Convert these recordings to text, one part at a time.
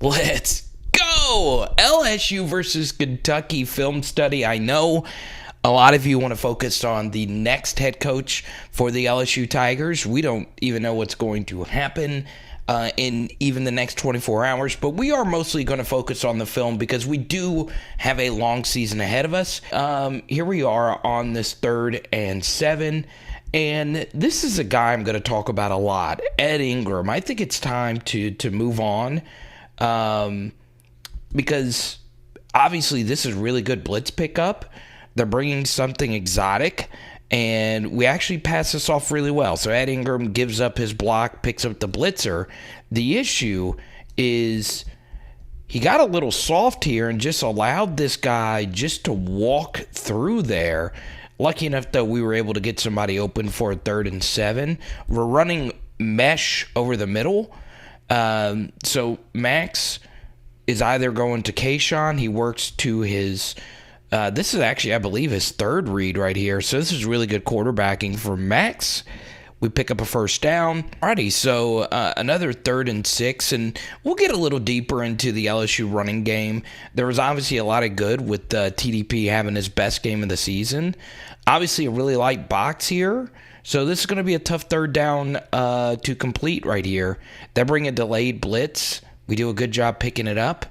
Let's go! LSU versus Kentucky film study. I know a lot of you want to focus on the next head coach for the LSU Tigers. We don't even know what's going to happen in even the next 24 hours, but we are mostly going to focus on the film because we do have a long season ahead of us. Here we are on this 3rd and 7. And this is a guy I'm going to talk about a lot, Ed Ingram. I think it's time to move on. Because obviously this is really good blitz pickup. They're bringing something exotic, and we actually pass this off really well. So Ed Ingram gives up his block, picks up the blitzer. The issue is he got a little soft here and just allowed this guy just to walk through there. Lucky enough, though, we were able to get somebody open for a 3rd and 7. We're running mesh over the middle. So Max is either going to Kayshon. He works to his, this is actually, I believe, his 3rd read right here. So this is really good quarterbacking for Max. We pick up a 1st down. Alrighty, so another 3rd and 6, and we'll get a little deeper into the LSU running game. There was obviously a lot of good with TDP having his best game of the season. Obviously, a really light box here. So this is going to be a tough 3rd down to complete right here. They bring a delayed blitz. We do a good job picking it up.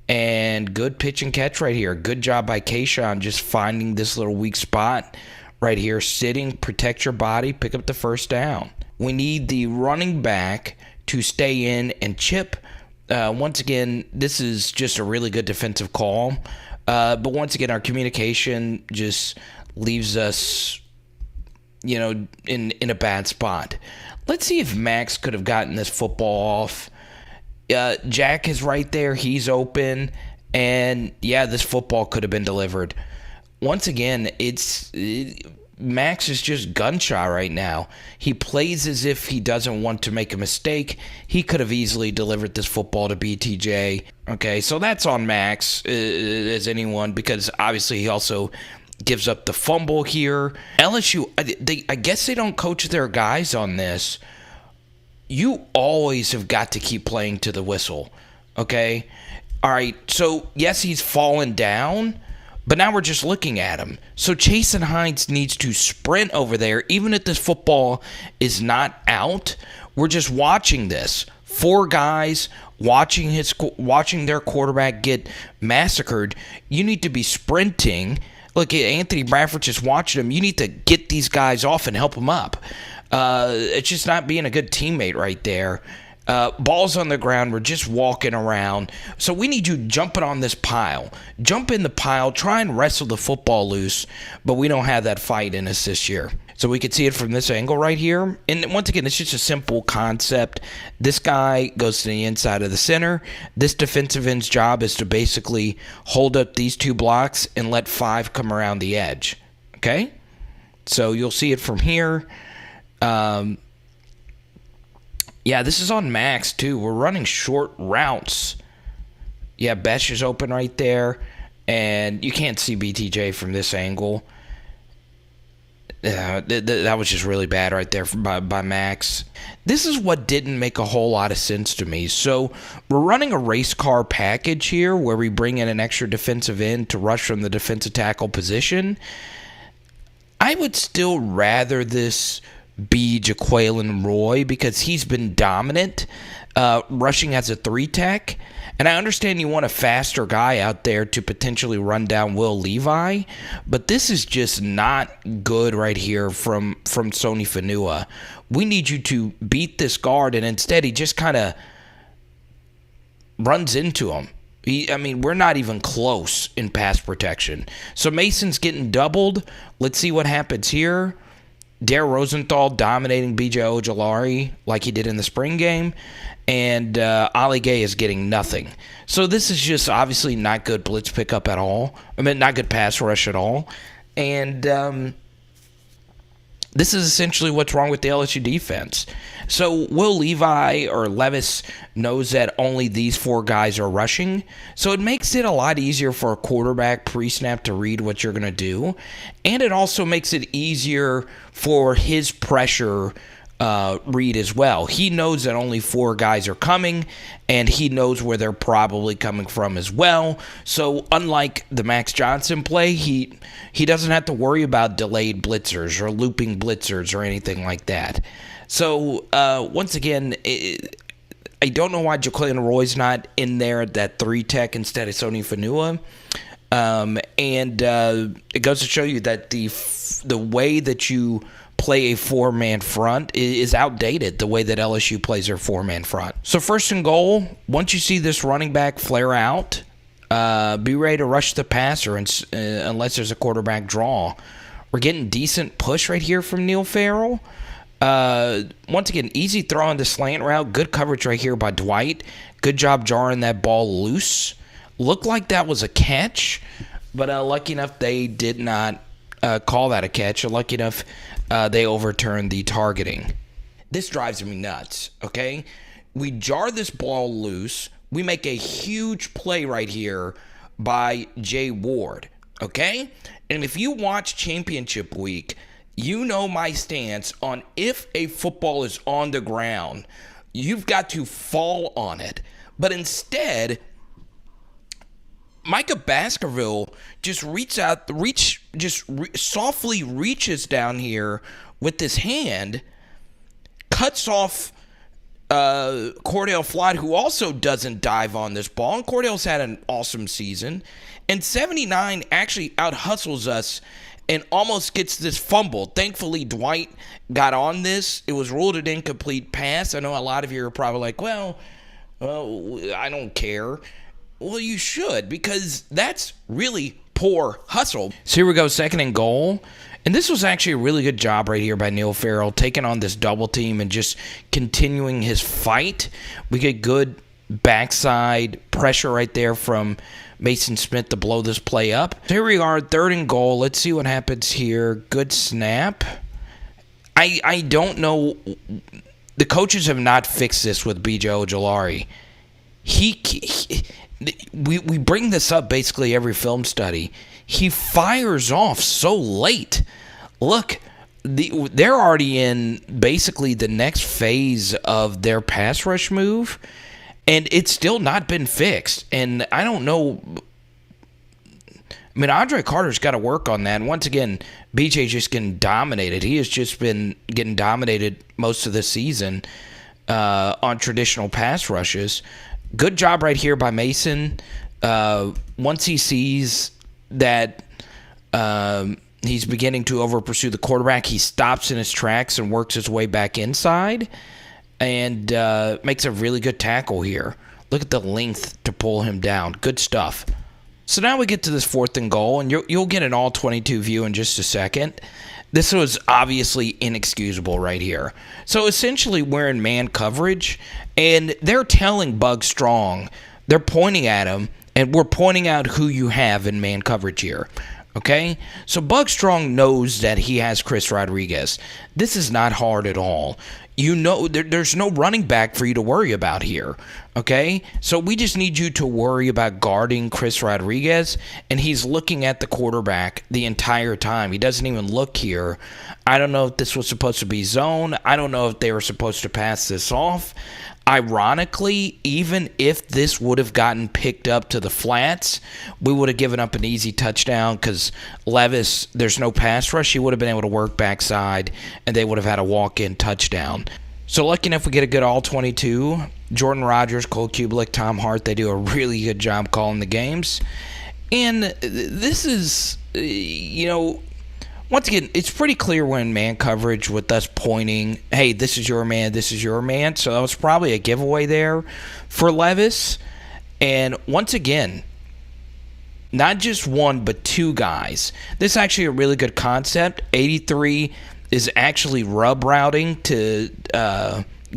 And good pitch and catch right here. Good job by Kayshon just finding this little weak spot right here. Sitting, protect your body, pick up the 1st down. We need the running back to stay in and chip. Once again, this is just a really good defensive call. But once again, our communication just leaves us in a bad spot. Let's see if Max could have gotten this football off. Jack is right there. He's open. And, yeah, this football could have been delivered. Once again, Max is just gun-shy right now. He plays as if he doesn't want to make a mistake. He could have easily delivered this football to BTJ. Okay, so that's on Max as anyone, because obviously he also gives up the fumble here. LSU, I guess they don't coach their guys on this. You always have got to keep playing to the whistle, okay? All right, so yes, he's fallen down, but now we're just looking at him. So Chasen Hines needs to sprint over there, even if this football is not out. We're just watching this. 4 guys watching their quarterback get massacred. You need to be sprinting. Look, Anthony Bradford just watching him. You need to get these guys off and help them up. It's just not being a good teammate right there. Ball's on the ground. We're just walking around. So we need you jumping on this pile. Jump in the pile. Try and wrestle the football loose. But we don't have that fight in us this year. So we could see it from this angle right here. And once again, it's just a simple concept. This guy goes to the inside of the center. This defensive end's job is to basically hold up these 2 blocks and let 5 come around the edge. Okay? So you'll see it from here. Yeah, this is on Max, too. We're running short routes. Yeah, Besh is open right there. And you can't see BTJ from this angle. That was just really bad right there by Max. This is what didn't make a whole lot of sense to me. So we're running a race car package here where we bring in an extra defensive end to rush from the defensive tackle position. I would still rather this be Jaquelin Roy because he's been dominant rushing as a 3-tech. And I understand you want a faster guy out there to potentially run down Will Levi, but this is just not good right here from Sony Fanua. We need you to beat this guard, and instead he just kind of runs into him. We're not even close in pass protection. So Mason's getting doubled. Let's see what happens here. Dare Rosenthal dominating BJ Ojulari like he did in the spring game. And Ali Gay is getting nothing. So this is just obviously not good blitz pickup at all. Not good pass rush at all. And this is essentially what's wrong with the LSU defense. So Will Levi or LEVIS knows that only these 4 guys are rushing. So it makes it a lot easier for a quarterback pre-snap to read what you're going to do. And it also makes it easier for his pressure read as well. He knows that only 4 guys are coming, and he knows where they're probably coming from as well. So unlike the Max Johnson play, he doesn't have to worry about delayed blitzers or looping blitzers or anything like that. So once again, I don't know why Jacqueline Roy's not in there at that 3 tech instead of Sony Fanua. It goes to show you that the way that you play a 4-man front is outdated, the way that LSU plays their 4-man front. So first and goal, once you see this running back flare out, be ready to rush the passer unless there's a quarterback draw. We're getting decent push right here from Neil Farrell. Once again, easy throw on the slant route. Good coverage right here by Dwight. Good job jarring that ball loose. Looked like that was a catch, but lucky enough they did not call that a catch. Lucky enough they overturned the targeting. This drives me nuts, okay? We jar this ball loose. We make a huge play right here by Jay Ward, okay? And if you watch Championship Week, you know my stance on if a football is on the ground, you've got to fall on it. But instead, Micah Baskerville just softly reaches down here with his hand, cuts off Cordell Flood, who also doesn't dive on this ball. And Cordell's had an awesome season. And 79 actually out-hustles us and almost gets this fumble. Thankfully, Dwight got on this. It was ruled an incomplete pass. I know a lot of you are probably like, well, I don't care. Well, you should, because that's really poor hustle. So here we go, second and goal. And this was actually a really good job right here by Neil Farrell, taking on this double team and just continuing his fight. We get good backside pressure right there from Mason Smith to blow this play up. So here we are, third and goal. Let's see what happens here. Good snap. I don't know. The coaches have not fixed this with BJ Ojulari. We bring this up basically every film study. He fires off so late. Look, they're already in basically the next phase of their pass rush move, and it's still not been fixed. And I don't know. I mean, Andre Carter's got to work on that. And once again, BJ's just getting dominated. He has just been getting dominated most of the season on traditional pass rushes. Good job right here by Mason. Once he sees that he's beginning to over-pursue the quarterback, he stops in his tracks and works his way back inside and makes a really good tackle here. Look at the length to pull him down. Good stuff. So now we get to this fourth and goal, and you'll get an all-22 view in just a second. This was obviously inexcusable right here. So essentially we're in man coverage, and they're telling Bug Strong, they're pointing at him, and we're pointing out who you have in man coverage here. Okay? So Bug Strong knows that he has Chris Rodriguez. This is not hard at all. You know, there's no running back for you to worry about here. Okay? So we just need you to worry about guarding Chris Rodriguez, and he's looking at the quarterback the entire time. He doesn't even look here. I don't know if this was supposed to be zone. I don't know if they were supposed to pass this off. Ironically, even if this would have gotten picked up to the flats, we would have given up an easy touchdown because LEVIS, there's no pass rush. He would have been able to work backside, and they would have had a walk-in touchdown. So lucky enough we get a good all-22. Jordan Rogers, Cole Kubelik, Tom Hart, they do a really good job calling the games. And this is, once again, it's pretty clear we're in man coverage with us pointing, hey, this is your man, this is your man. So that was probably a giveaway there for LEVIS. And once again, not just one, but 2 guys. This is actually a really good concept. 83 is actually rub routing to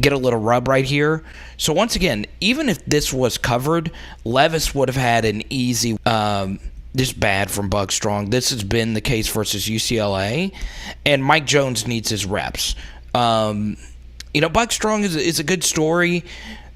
get a little rub right here. So once again, even if this was covered, LEVIS would have had an easy this bad from Bug Strong. This has been the case versus UCLA, and Mike Jones needs his reps. Bug Strong is a good story.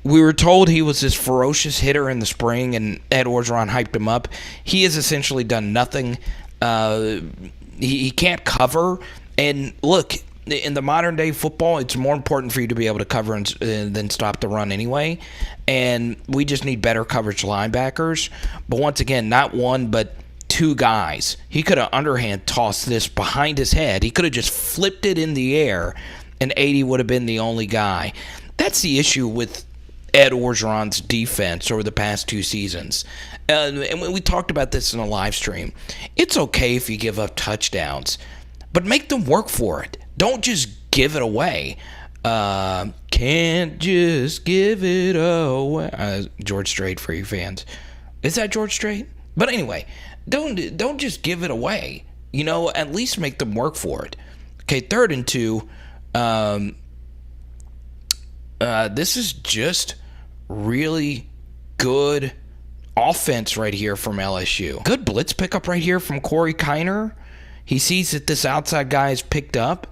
We were told he was this ferocious hitter in the spring, and Ed Orgeron hyped him up. He has essentially done nothing. He can't cover. And look, in the modern day football, it's more important for you to be able to cover than stop the run anyway. And we just need better coverage linebackers. But once again, not one, but two guys. He could have underhand tossed this behind his head. He could have just flipped it in the air, and 80 would have been the only guy. That's the issue with Ed Orgeron's defense over the past 2 seasons. And we talked about this in a live stream. It's okay if you give up touchdowns, but make them work for it. Don't just give it away. Can't just give it away. George Strait for you fans. Is that George Strait? But anyway, don't just give it away. At least make them work for it. Okay, 3rd and 2. This is just really good offense right here from LSU. Good blitz pickup right here from Corey Kiner. He sees that this outside guy is picked up,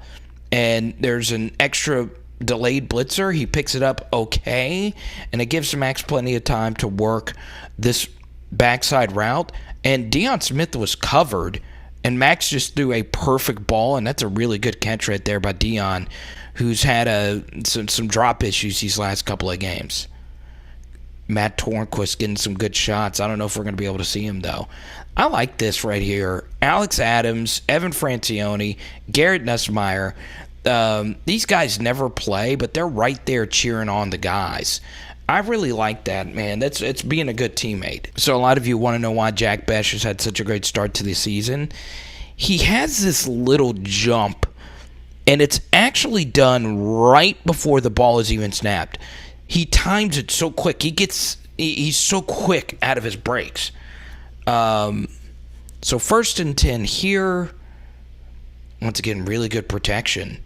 and there's an extra delayed blitzer. He picks it up okay, and it gives Max plenty of time to work this backside route. And Deion Smith was covered, and Max just threw a perfect ball, and that's a really good catch right there by Deion, who's had some drop issues these last couple of games. Matt Tornquist getting some good shots. I don't know if we're going to be able to see him, though. I like this right here. Alex Adams, Evan Francione, Garrett Nussmeier. These guys never play, but they're right there cheering on the guys. I really like that, man. It's being a good teammate. So a lot of you want to know why Jack Bech has had such a great start to the season. He has this little jump, and it's actually done right before the ball is even snapped. He times it so quick. He's so quick out of his breaks. So 1st and 10 here. Once again, really good protection.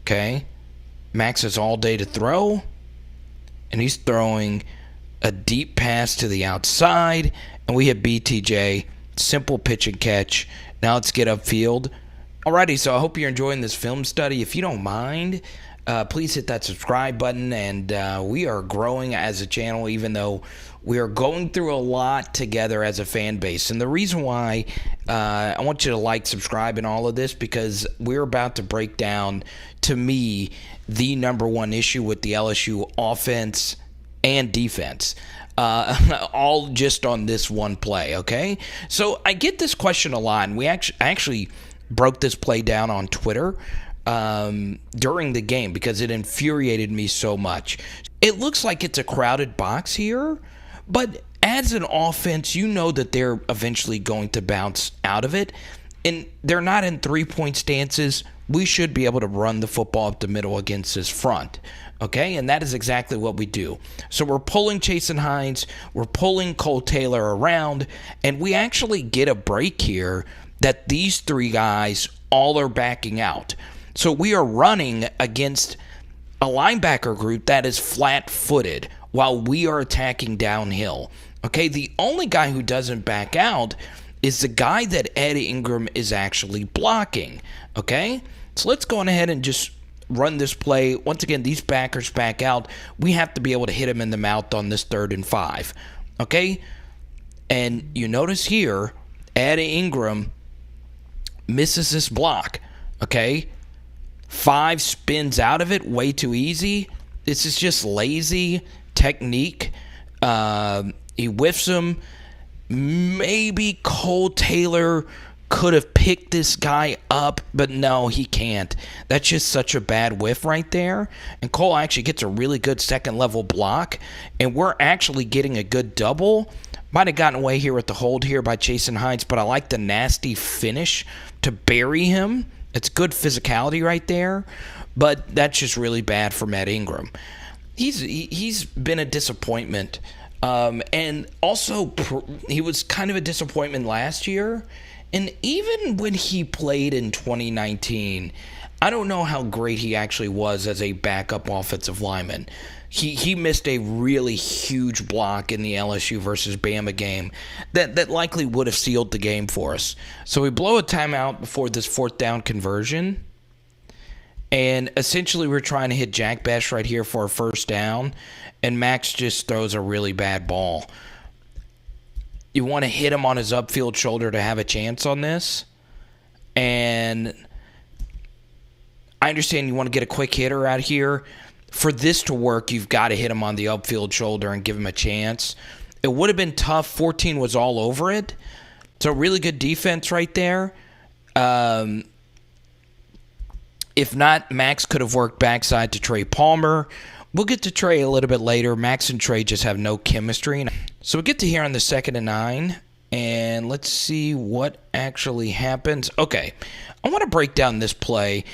Okay. Max has all day to throw. And he's throwing a deep pass to the outside. And we have BTJ. Simple pitch and catch. Now let's get upfield. Alrighty, so I hope you're enjoying this film study. If you don't mind, please hit that subscribe button. And we are growing as a channel, even though we are going through a lot together as a fan base. And the reason why I want you to like, subscribe, and all of this, because we're about to break down, to me, the number one issue with the LSU offense and defense. All just on this one play, okay? So I get this question a lot, and we actually broke this play down on Twitter during the game because it infuriated me so much. It looks like it's a crowded box here, but as an offense, you know that they're eventually going to bounce out of it, and they're not in three-point stances. We should be able to run the football up the middle against this front, okay? And that is exactly what we do. So we're pulling Chasen Hines, we're pulling Cole Taylor around, and we actually get a break here that these 3 guys all are backing out. So we are running against a linebacker group that is flat-footed while we are attacking downhill. Okay, the only guy who doesn't back out is the guy that Ed Ingram is actually blocking. Okay, so let's go on ahead and just run this play. Once again, these backers back out. We have to be able to hit him in the mouth on this 3rd and 5. Okay, and you notice here, Ed Ingram misses this block. Okay, 5 spins out of it way too easy. This is just lazy technique. He whiffs him. Maybe Cole Taylor could have picked this guy up, but no, he can't. That's just such a bad whiff right there. And Cole actually gets a really good second-level block, and we're actually getting a good double. Might have gotten away here with the hold here by Chasen Hines, but I like the nasty finish to bury him. It's good physicality right there, but that's just really bad for Matt Ingram. He's been a disappointment. And also, he was kind of a disappointment last year. And even when he played in 2019, I don't know how great he actually was as a backup offensive lineman. He missed a really huge block in the LSU versus Bama game that likely would have sealed the game for us. So we blow a timeout before this 4th down conversion. And essentially we're trying to hit Jack Bech right here for a 1st down. And Max just throws a really bad ball. You want to hit him on his upfield shoulder to have a chance on this. And I understand you want to get a quick hitter out here. For this to work, you've got to hit him on the upfield shoulder and give him a chance. It would have been tough. 14 was all over it. So really good defense right there. If not, Max could have worked backside to Trey Palmer. We'll get to Trey a little bit later. Max and Trey just have no chemistry. So we get to here on the 2nd and 9. And let's see what actually happens. Okay, I want to break down this play.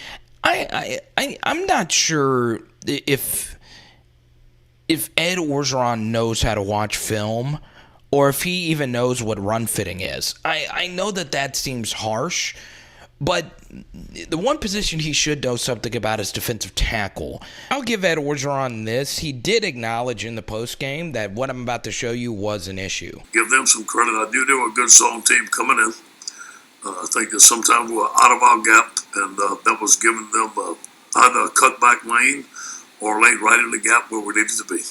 I'm not sure if Ed Orgeron knows how to watch film or if he even knows what run fitting is. I know that seems harsh, but the one position he should know something about is defensive tackle. I'll give Ed Orgeron this. He did acknowledge in the postgame that what I'm about to show you was an issue. Give them some credit. I knew they were a good, solid team coming in. I think that sometimes we're out of our gap, and that was giving them either a cutback lane or lane right in the gap where we needed to be.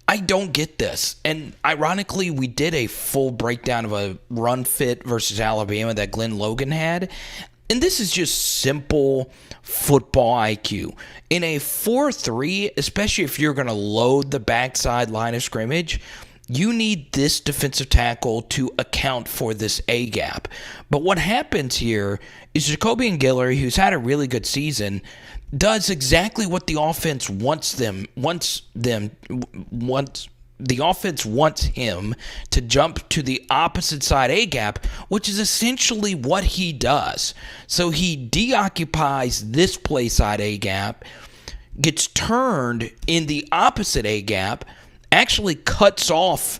I don't get this. And ironically, we did a full breakdown of a run fit versus Alabama that Glenn Logan had. And this is just simple football IQ. In a 4-3, especially if you're going to load the backside line of scrimmage, you need this defensive tackle to account for this A gap. But what happens here is Jacoby and Guillory, who's had a really good season, does exactly what the offense wants the offense wants him to jump to the opposite side A gap, which is essentially what he does. So he deoccupies this play side A gap, gets turned in the opposite A gap, actually cuts off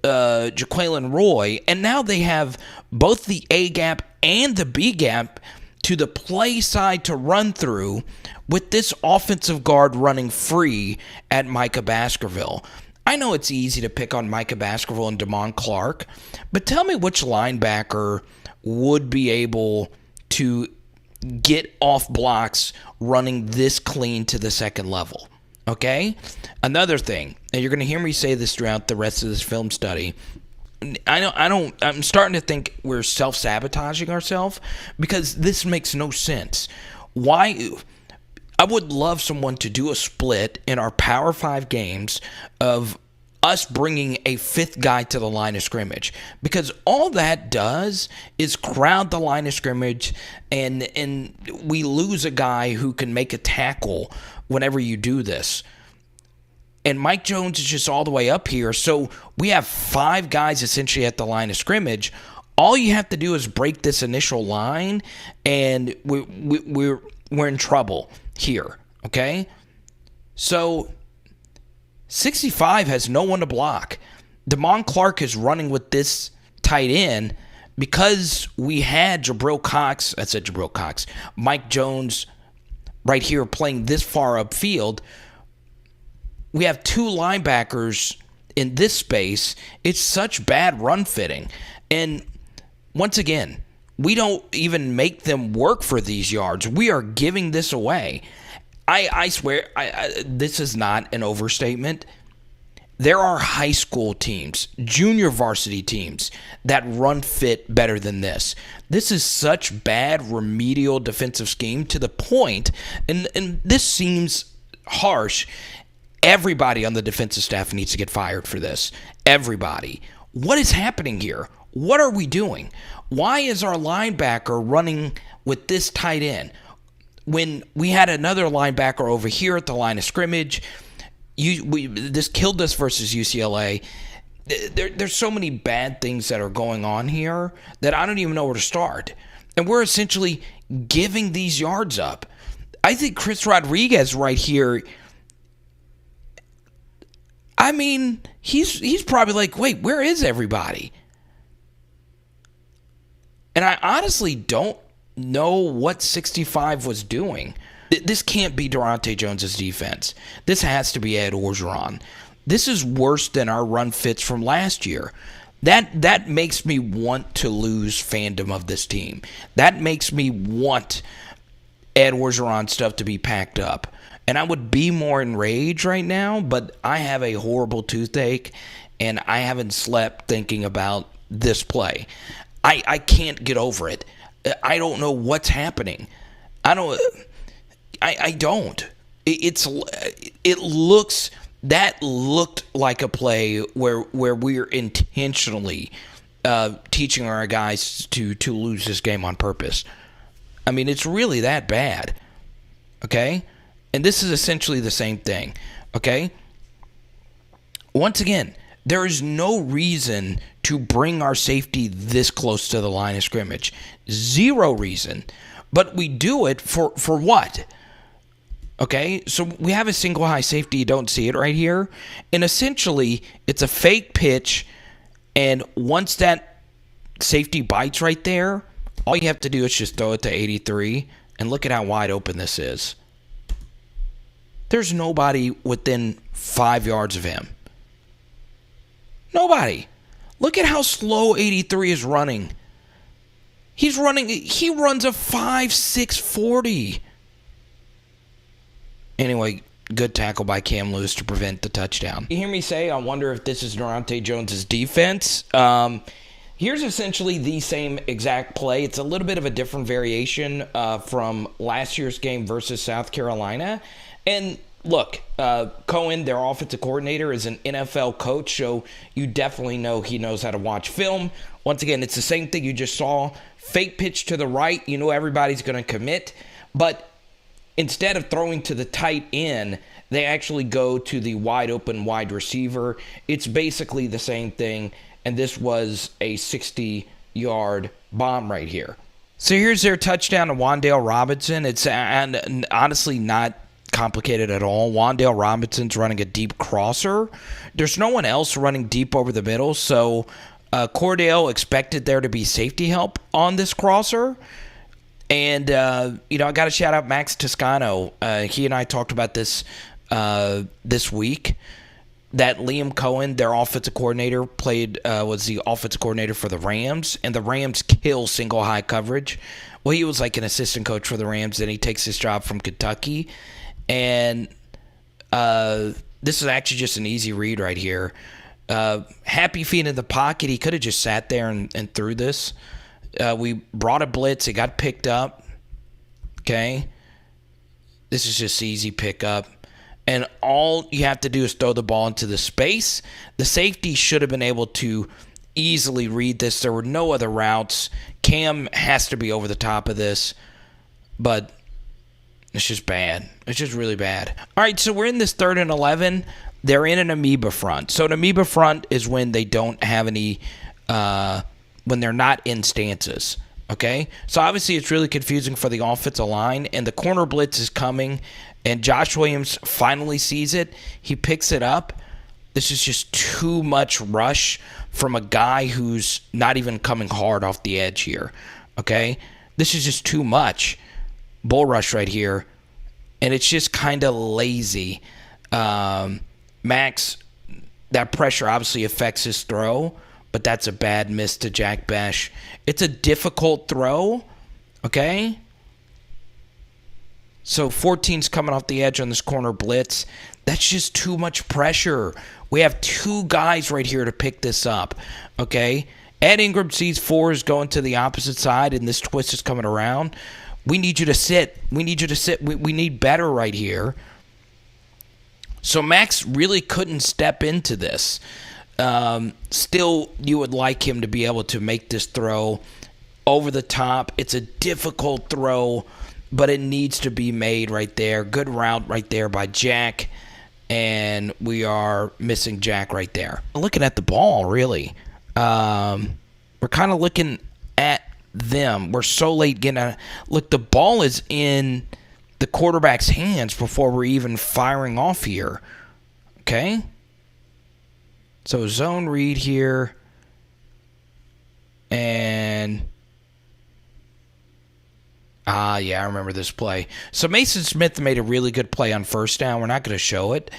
Jaquelin Roy, and now they have both the A gap and the B gap to the play side to run through with this offensive guard running free at Micah Baskerville. I know it's easy to pick on Micah Baskerville and Damon Clark, but tell me which linebacker would be able to get off blocks running this clean to the second level. Okay? Another thing, and you're going to hear me say this throughout the rest of this film study, I'm starting to think we're self-sabotaging ourselves because this makes no sense. Why? I would love someone to do a split in our Power 5 games of us bringing a fifth guy to the line of scrimmage, because all that does is crowd the line of scrimmage, and we lose a guy who can make a tackle whenever you do this. And Mike Jones is just all the way up here, so we have 5 guys essentially at the line of scrimmage. All you have to do is break this initial line, and we're in trouble here, okay? So 65 has no one to block. Damon Clark is running with this tight end because we had Mike Jones right here playing this far upfield. We have 2 linebackers in this space. It's such bad run fitting. And once again, we don't even make them work for these yards. We are giving this away. I swear, this is not an overstatement. There are high school teams, junior varsity teams, that run fit better than this. This is such bad remedial defensive scheme to the point, and this seems harsh, everybody on the defensive staff needs to get fired for this. Everybody. What is happening here? What are we doing? Why is our linebacker running with this tight end when we had another linebacker over here at the line of scrimmage? This killed us versus UCLA. There's so many bad things that are going on here that I don't even know where to start. And we're essentially giving these yards up. I think Chris Rodriguez right here, I mean, he's probably like, wait, where is everybody? And I honestly don't know what 65 was doing. This can't be Durante Jones's defense. This has to be Ed Orgeron. This is worse than our run fits from last year. That makes me want to lose fandom of this team. That makes me want Ed Orgeron stuff to be packed up. And I would be more enraged right now, but I have a horrible toothache, and I haven't slept thinking about this play. I can't get over it. I don't know what's happening. I don't. That looked like a play where we're intentionally teaching our guys to lose this game on purpose. I mean, it's really that bad. Okay? And this is essentially the same thing. Okay? Once again, there is no reason to bring our safety this close to the line of scrimmage. Zero reason. But we do it for what? Okay, so we have a single high safety. You don't see it right here. And essentially, it's a fake pitch. And once that safety bites right there, all you have to do is just throw it to 83. And look at how wide open this is. There's nobody within 5 yards of him. Nobody. Look at how slow 83 is running. He runs a 5.6 40. Anyway, good tackle by Cam Lewis to prevent the touchdown. You hear me say, I wonder if this is Durante Jones' defense. Here's essentially the same exact play. It's a little bit of a different variation from last year's game versus South Carolina. And look, Cohen, their offensive coordinator, is an NFL coach, so you definitely know he knows how to watch film. Once again, it's the same thing you just saw. Fake pitch to the right. You know everybody's going to commit. But instead of throwing to the tight end, they actually go to the wide open wide receiver. It's basically the same thing, and this was a 60-yard bomb right here. So here's their touchdown to Wan'Dale Robinson. It's honestly not complicated at all. Wan'Dale Robinson's running a deep crosser. There's no one else running deep over the middle, so Cordell expected there to be safety help on this crosser. And, I got to shout out Max Toscano. He and I talked about this this week, that Liam Cohen, their offensive coordinator, was the offensive coordinator for the Rams, and the Rams kill single high coverage. Well, he was like an assistant coach for the Rams, and he takes his job from Kentucky. And this is actually just an easy read right here. Happy feet in the pocket. He could have just sat there and threw this. We brought a blitz. It got picked up. Okay. This is just easy pickup. And all you have to do is throw the ball into the space. The safety should have been able to easily read this. There were no other routes. Cam has to be over the top of this. But it's just bad. It's just really bad. All right, so we're in this 3rd and 11. They're in an amoeba front. So an amoeba front is when they don't have any when they're not in stances, okay? So obviously it's really confusing for the offensive line, and the corner blitz is coming, and Josh Williams finally sees it. He picks it up. This is just too much rush from a guy who's not even coming hard off the edge here, okay? This is just too much. Bull rush right here, and it's just kind of lazy. Max, that pressure obviously affects his throw, but that's a bad miss to Jack Besh. It's a difficult throw, okay? So 14's coming off the edge on this corner blitz. That's just too much pressure. We have 2 guys right here to pick this up, okay? Ed Ingram sees 4 is going to the opposite side, and this twist is coming around. We need you to sit. We need you to sit. We need better right here. So Max really couldn't step into this. Still, you would like him to be able to make this throw over the top. It's a difficult throw, but it needs to be made right there. Good route right there by Jack, and we are missing Jack right there. Looking at the ball, really. We're kind of looking at them. We're so late getting out. Look, the ball is in the quarterback's hands before we're even firing off here. Okay? So zone read here. And yeah, I remember this play. So Mason Smith made a really good play on first down. We're not going to show it.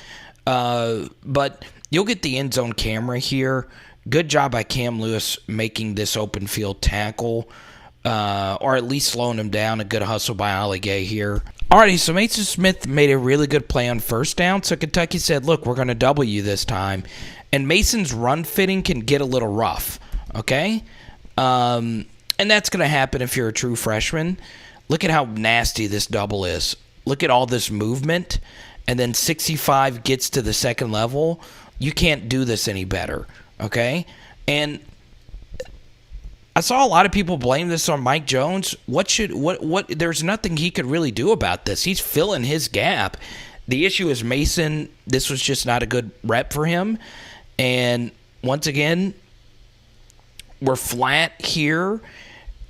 But you'll get the end zone camera here. Good job by Cam Lewis making this open field tackle, or at least slowing him down. A good hustle by Ali Gay here. Alrighty, so Mason Smith made a really good play on first down. So Kentucky said, look, we're going to double you this time. And Mason's run fitting can get a little rough, okay? And that's going to happen if you're a true freshman. Look at how nasty this double is. look at all this movement, and then 65 gets to the second level. You can't do this any better, okay? And I saw a lot of people blame this on Mike Jones. There's nothing he could really do about this. He's filling his gap. The issue is Mason. This was just not a good rep for him. And once again, we're flat here.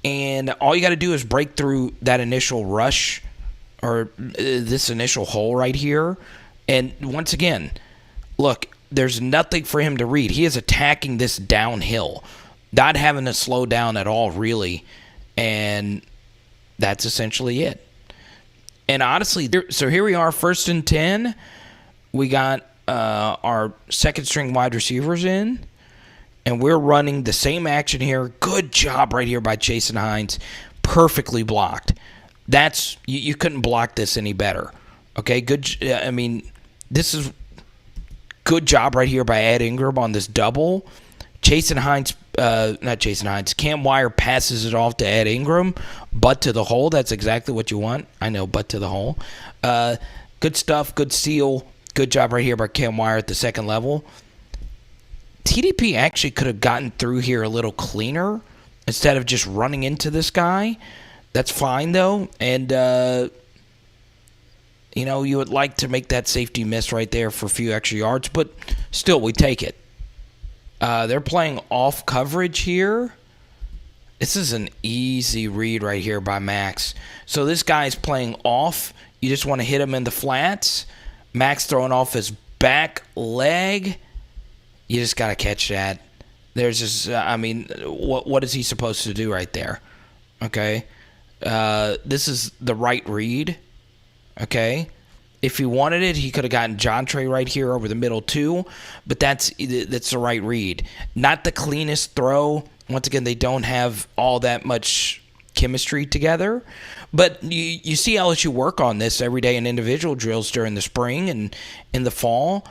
And all you got to do is break through that initial rush or this initial hole right here. And once again, look, there's nothing for him to read. He is attacking this downhill, not having to slow down at all, really. And that's essentially it. And honestly, so here we are, 1st and 10. We got our second string wide receivers in. And we're running the same action here. Good job right here by Jason Hines. Perfectly blocked. That's you couldn't block this any better. Okay, good. I mean, this is good job right here by Ed Ingram on this double. Cam Wire passes it off to Ed Ingram, butt to the hole. That's exactly what you want. I know, butt to the hole. Good stuff, good seal. Good job right here by Cam Wire at the second level. TDP actually could have gotten through here a little cleaner instead of just running into this guy. That's fine, though. And, you would like to make that safety miss right there for a few extra yards, but still, we take it. They're playing off coverage here. This is an easy read right here by Max. So this guy's playing off. You just want to hit him in the flats. Max throwing off his back leg. You just got to catch that. There's just, what is he supposed to do right there? Okay. This is the right read. Okay. If he wanted it, he could have gotten John Trey right here over the middle too. But that's the right read. Not the cleanest throw. Once again, they don't have all that much chemistry together. But you see LSU work on this every day in individual drills during the spring and in the fall.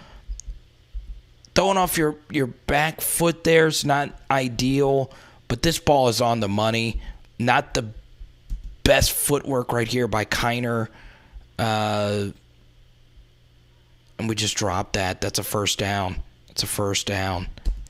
Throwing off your back foot there is not ideal, but this ball is on the money. Not the best footwork right here by Kiner. And we just dropped that. That's a first down.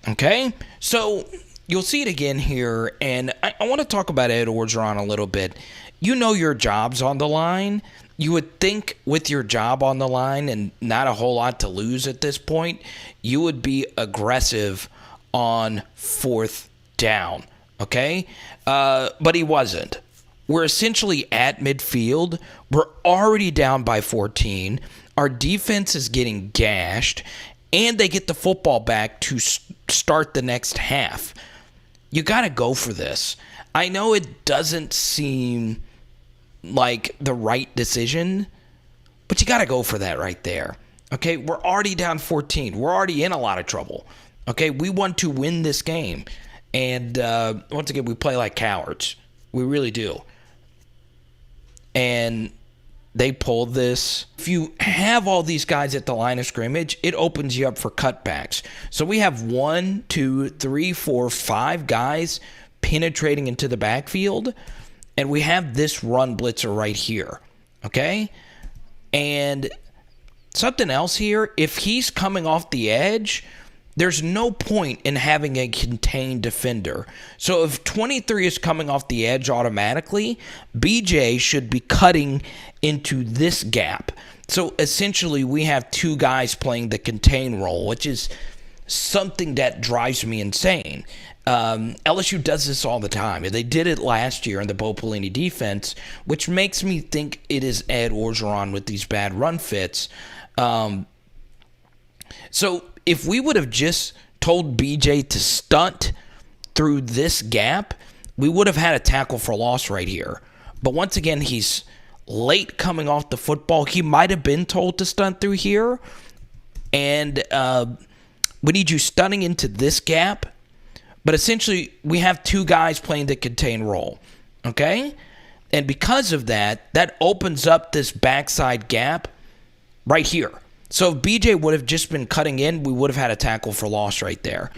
Okay? So you'll see it again here, and I want to talk about Ed Orgeron a little bit. You know your job's on the line. You would think with your job on the line and not a whole lot to lose at this point, you would be aggressive on 4th down, okay? But he wasn't. We're essentially at midfield. We're already down by 14. Our defense is getting gashed, and they get the football back to start the next half. You got to go for this. I know it doesn't seem like the right decision, but you got to go for that right there. Okay, we're already down 14. We're already in a lot of trouble. Okay, we want to win this game. And once again, we play like cowards. We really do. And they pulled this. If you have all these guys at the line of scrimmage, it opens you up for cutbacks. So we have 1, 2, 3, 4, 5 guys penetrating into the backfield. And we have this run blitzer right here, okay? And something else here, if he's coming off the edge, there's no point in having a contained defender. So if 23 is coming off the edge automatically, BJ should be cutting into this gap. So essentially we have 2 guys playing the contain role, which is something that drives me insane. LSU does this all the time. They did it last year in the Bo Pelini defense, which makes me think it is Ed Orgeron with these bad run fits. So if we would have just told BJ to stunt through this gap, we would have had a tackle for loss right here. But once again, he's late coming off the football. He might have been told to stunt through here. And we need you stunning into this gap. But essentially, we have 2 guys playing the contain role, okay? And because of that, that opens up this backside gap right here. So if BJ would have just been cutting in, we would have had a tackle for loss right there.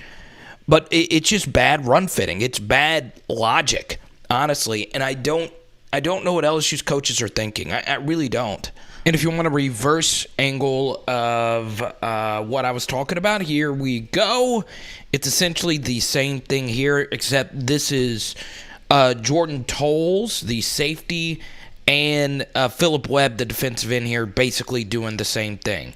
But it's just bad run fitting. It's bad logic, honestly. And I don't I don't know what LSU's coaches are thinking. I really don't. And if you want a reverse angle of what I was talking about, here we go. It's essentially the same thing here, except this is Jordan Tolles, the safety, and Phillip Webb, the defensive end here, basically doing the same thing.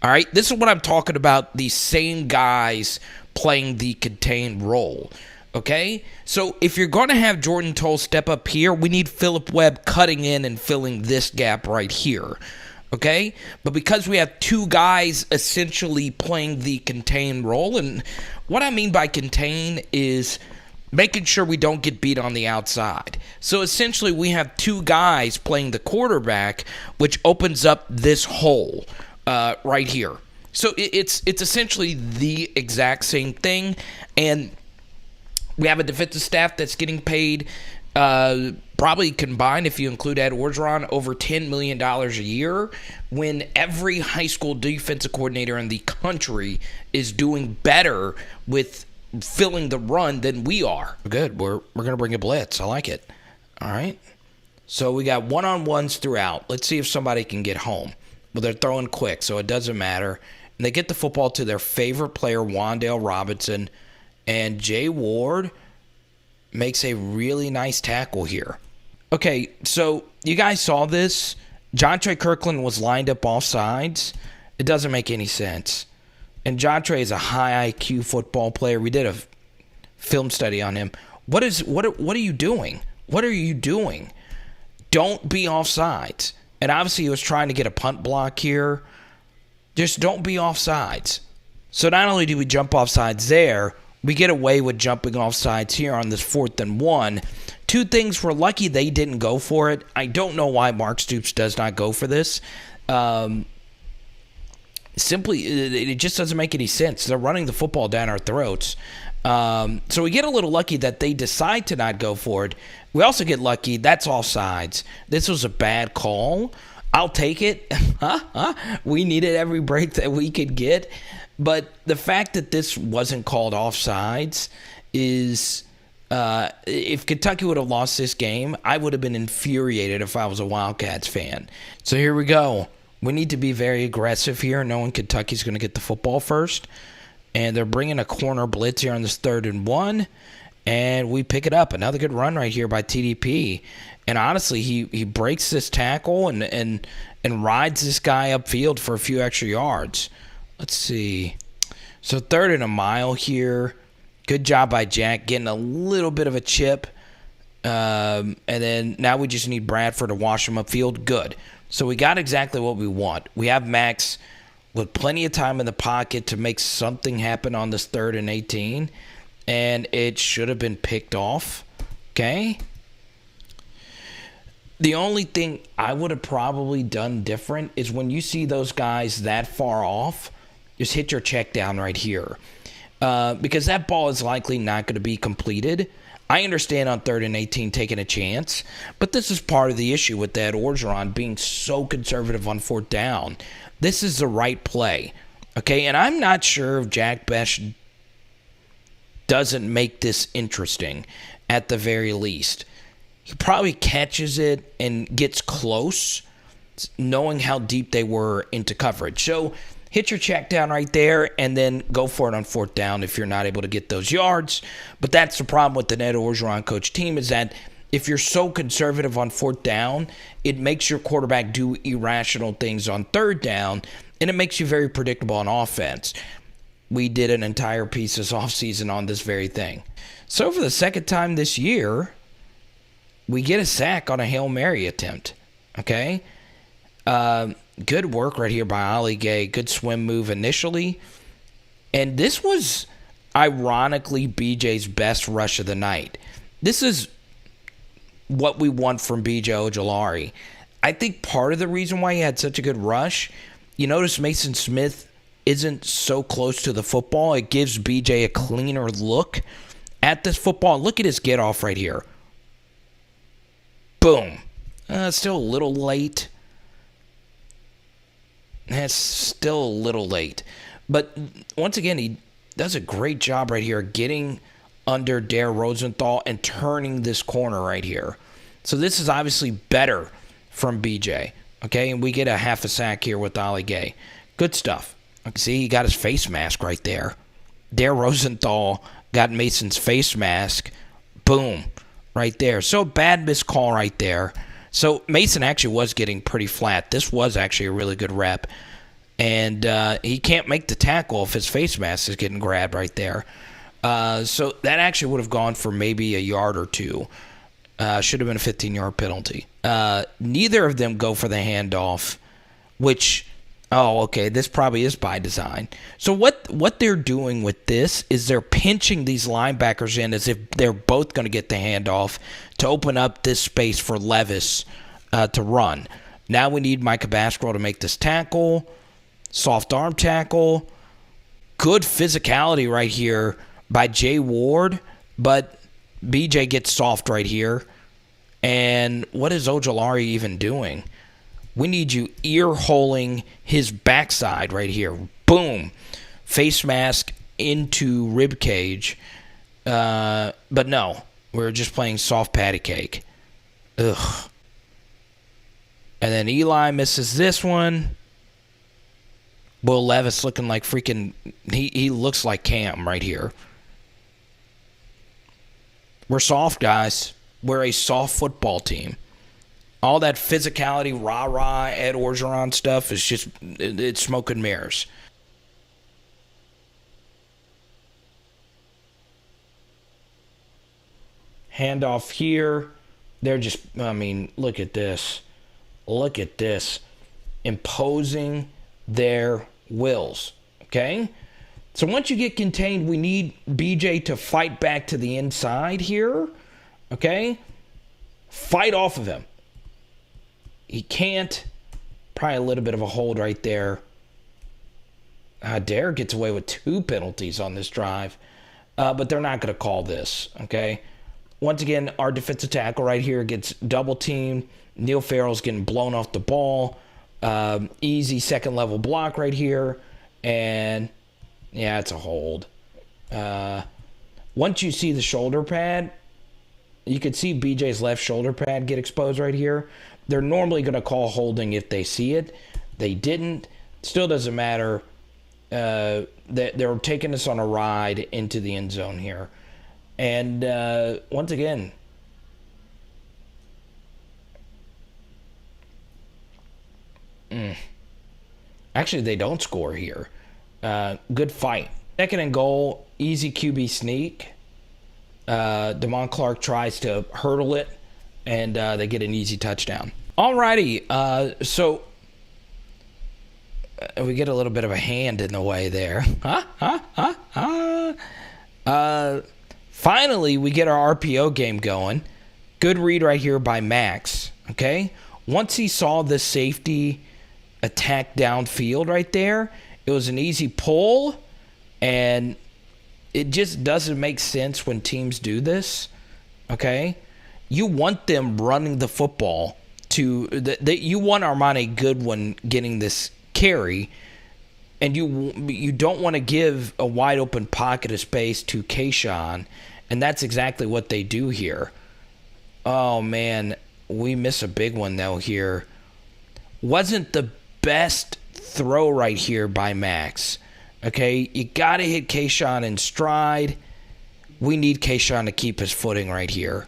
All right, this is what I'm talking about, the same guys playing the contained role. Okay, so if you're going to have Jordan Tolles step up here, we need Phillip Webb cutting in and filling this gap right here. Okay, but because we have two guys essentially playing the contained role, and what I mean by contain is making sure we don't get beat on the outside. So essentially we have two guys playing the quarterback, which opens up this hole right here. So it's essentially the exact same thing, and we have a defensive staff that's getting paid probably combined, if you include Ed Orgeron, over $10 million a year, when every high school defensive coordinator in the country is doing better with filling the run than we are. Good. We're going to bring a blitz. I like it. All right. So we got one-on-ones throughout. Let's see if somebody can get home. Well, they're throwing quick, so it doesn't matter. And they get the football to their favorite player, Wan'Dale Robinson, and Jay Ward makes a really nice tackle here. Okay, so you guys saw this. John Trey Kirkland was lined up off sides. It doesn't make any sense. And John Trey is a high IQ football player. We did a film study on him. What are you doing? What are you doing? Don't be off sides. And obviously he was trying to get a punt block here. Just don't be off sides. So not only do we jump off sides there, we get away with jumping off sides here on this 4th and 1. Two things, we're lucky they didn't go for it. I don't know why Mark Stoops does not go for this. Simply, it just doesn't make any sense. They're running the football down our throats. So we get a little lucky that they decide to not go for it. We also get lucky, that's all sides. This was a bad call. I'll take it. We needed every break that we could get. But the fact that this wasn't called offsides is, if Kentucky would have lost this game, I would have been infuriated if I was a Wildcats fan. So here we go. We need to be very aggressive here, knowing Kentucky's going to get the football first. And they're bringing a corner blitz here on this 3rd and 1. And we pick it up. Another good run right here by TDP. And honestly, he breaks this tackle and rides this guy upfield for a few extra yards. Let's see. So 3rd and a mile here. Good job by Jack getting a little bit of a chip. And then now we just need Bradford to wash him upfield. Good. So we got exactly what we want. We have Max with plenty of time in the pocket to make something happen on this 3rd and 18. And it should have been picked off. Okay. The only thing I would have probably done different is when you see those guys that far off, just hit your check down right here. Because that ball is likely not going to be completed. I understand on 3rd and 18 taking a chance, but this is part of the issue with Ed Orgeron being so conservative on 4th down. This is the right play. Okay, and I'm not sure if Jack Bech doesn't make this interesting at the very least. He probably catches it and gets close, knowing how deep they were into coverage. So hit your check down right there and then go for it on 4th down if you're not able to get those yards. But that's the problem with the Ed Orgeron coach team, is that if you're so conservative on 4th down, it makes your quarterback do irrational things on 3rd down, and it makes you very predictable on offense. We did an entire piece this offseason on this very thing. So for the second time this year, we get a sack on a Hail Mary attempt. Okay? Good work right here by Ollie Gay. Good swim move initially. And this was, ironically, BJ's best rush of the night. This is what we want from BJ Ojulari. I think part of the reason why he had such a good rush, you notice Mason Smith isn't so close to the football. It gives BJ a cleaner look at this football. Look at his get off right here. Boom. Still a little late. That's still a little late. But once again, he does a great job right here getting under Dare Rosenthal and turning this corner right here. So this is obviously better from BJ. Okay, and we get a half a sack here with Ollie Gay. Good stuff. See, he got his face mask right there. Dare Rosenthal got Mason's face mask. Boom. Right there. So bad missed call right there. So Mason actually was getting pretty flat. This was actually a really good rep. And he can't make the tackle if his face mask is getting grabbed right there. So that actually would have gone for maybe a yard or two. Should have been a 15-yard penalty. Neither of them go for the handoff, which, okay, this probably is by design. So what they're doing with this is they're pinching these linebackers in as if they're both going to get the handoff to open up this space for LEVIS to run. Now we need Micah Baskerville to make this tackle. Soft arm tackle. Good physicality right here by Jay Ward, but BJ gets soft right here. And what is Ojulari even doing? We need you ear-holing his backside right here. Boom. Face mask into rib cage. But no, we're just playing soft patty cake. Ugh. And then Eli misses this one. Will Levis looking like freaking... He looks like Cam right here. We're soft, guys. We're a soft football team. All that physicality, rah-rah, Ed Orgeron stuff is just... It's smoke and mirrors. Handoff here. They're just... I mean, look at this. Look at this. Imposing their wills. Okay? So once you get contained, we need BJ to fight back to the inside here. Okay? Fight off of him. He can't. Probably a little bit of a hold right there. Dare gets away with 2 penalties on this drive. But they're not going to call this. Okay? Once again, our defensive tackle right here gets double teamed. Neil Farrell's getting blown off the ball. Easy second level block right here. And yeah, it's a hold. Once you see the shoulder pad, you could see BJ's left shoulder pad get exposed right here. They're normally going to call holding if they see it. They didn't. Still doesn't matter. They're taking us on a ride into the end zone here. And once again, actually, they don't score here. Good fight. Second and goal, easy QB sneak. Damon Clark tries to hurdle it, and they get an easy touchdown. Alrighty, so we get a little bit of a hand in the way there. Finally, we get our RPO game going. Good read right here by Max. Okay, once he saw the safety attack downfield right there, it was an easy pull, and it just doesn't make sense when teams do this. Okay, you want them running the football you want Armani Goodwin getting this carry, and you don't want to give a wide open pocket of space to Kayshon, and that's exactly what they do here. Oh man, we miss a big one though here. Wasn't the best throw right here by Max. Okay, you got to hit Kayshon in stride. We need Kayshon to keep his footing right here.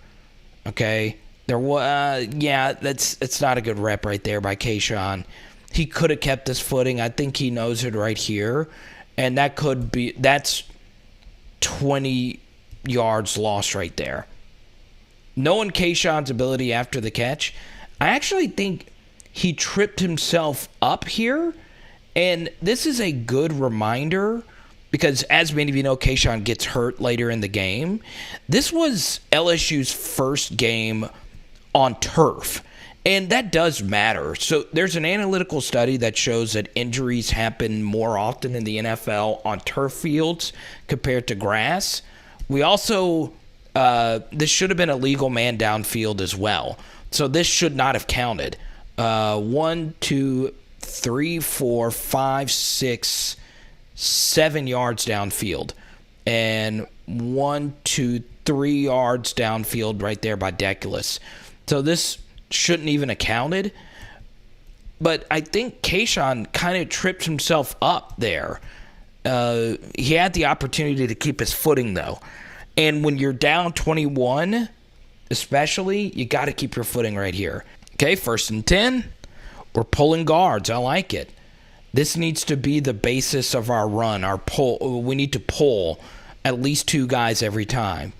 Okay, it's not a good rep right there by Kayshon. He could have kept his footing. I think he knows it right here, and that's 20 yards lost right there. Knowing Kayshon's ability after the catch, I actually think he tripped himself up here, and this is a good reminder because, as many of you know, Kayshon gets hurt later in the game. This was LSU's first game on turf, and that does matter. So there's an analytical study that shows that injuries happen more often in the NFL on turf fields compared to grass. We also, this should have been a legal man downfield as well, so this should not have counted. 1, 2, 3, 4, 5, 6, 7 yards downfield, and 1, 2, 3 yards downfield right there by Deculus. So this shouldn't even have counted. But I think Kayshon kind of tripped himself up there. He had the opportunity to keep his footing, though. And when you're down 21, especially, you got to keep your footing right here. Okay, 1st and 10. We're pulling guards. I like it. This needs to be the basis of our run, our pull. We need to pull at least 2 guys every time.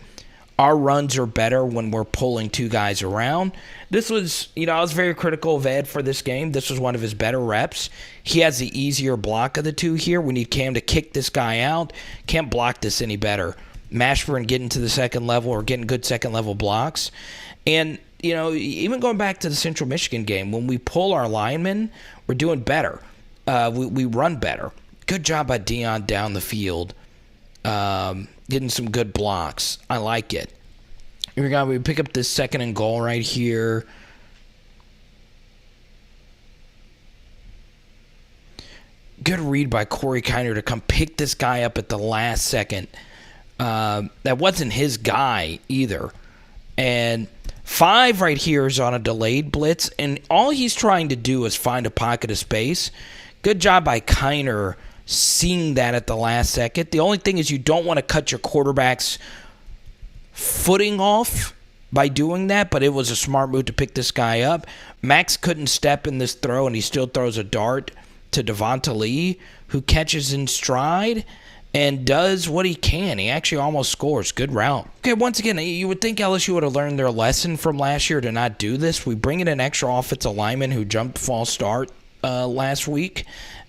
Our runs are better when we're pulling 2 guys around. This was, I was very critical of Ed for this game. This was one of his better reps. He has the easier block of the 2 here. We need Cam to kick this guy out. Can't block this any better. Mashburn getting to the second level or getting good second level blocks. And, even going back to the Central Michigan game, when we pull our linemen, we're doing better. We run better. Good job by Dion down the field. Getting some good blocks. I like it. Here we go. We pick up this 2nd and goal right here. Good read by Corey Kiner to come pick this guy up at the last second. That wasn't his guy either. And 5 right here is on a delayed blitz, and all he's trying to do is find a pocket of space. Good job by Kiner seeing that at the last second. The only thing is you don't want to cut your quarterback's footing off by doing that, but it was a smart move to pick this guy up. Max couldn't step in this throw, and he still throws a dart to Devonta Lee, who catches in stride and does what he can. He actually almost scores. Good route. Okay, once again, you would think LSU would have learned their lesson from last year to not do this. We bring in an extra offensive lineman who jumped false start last week.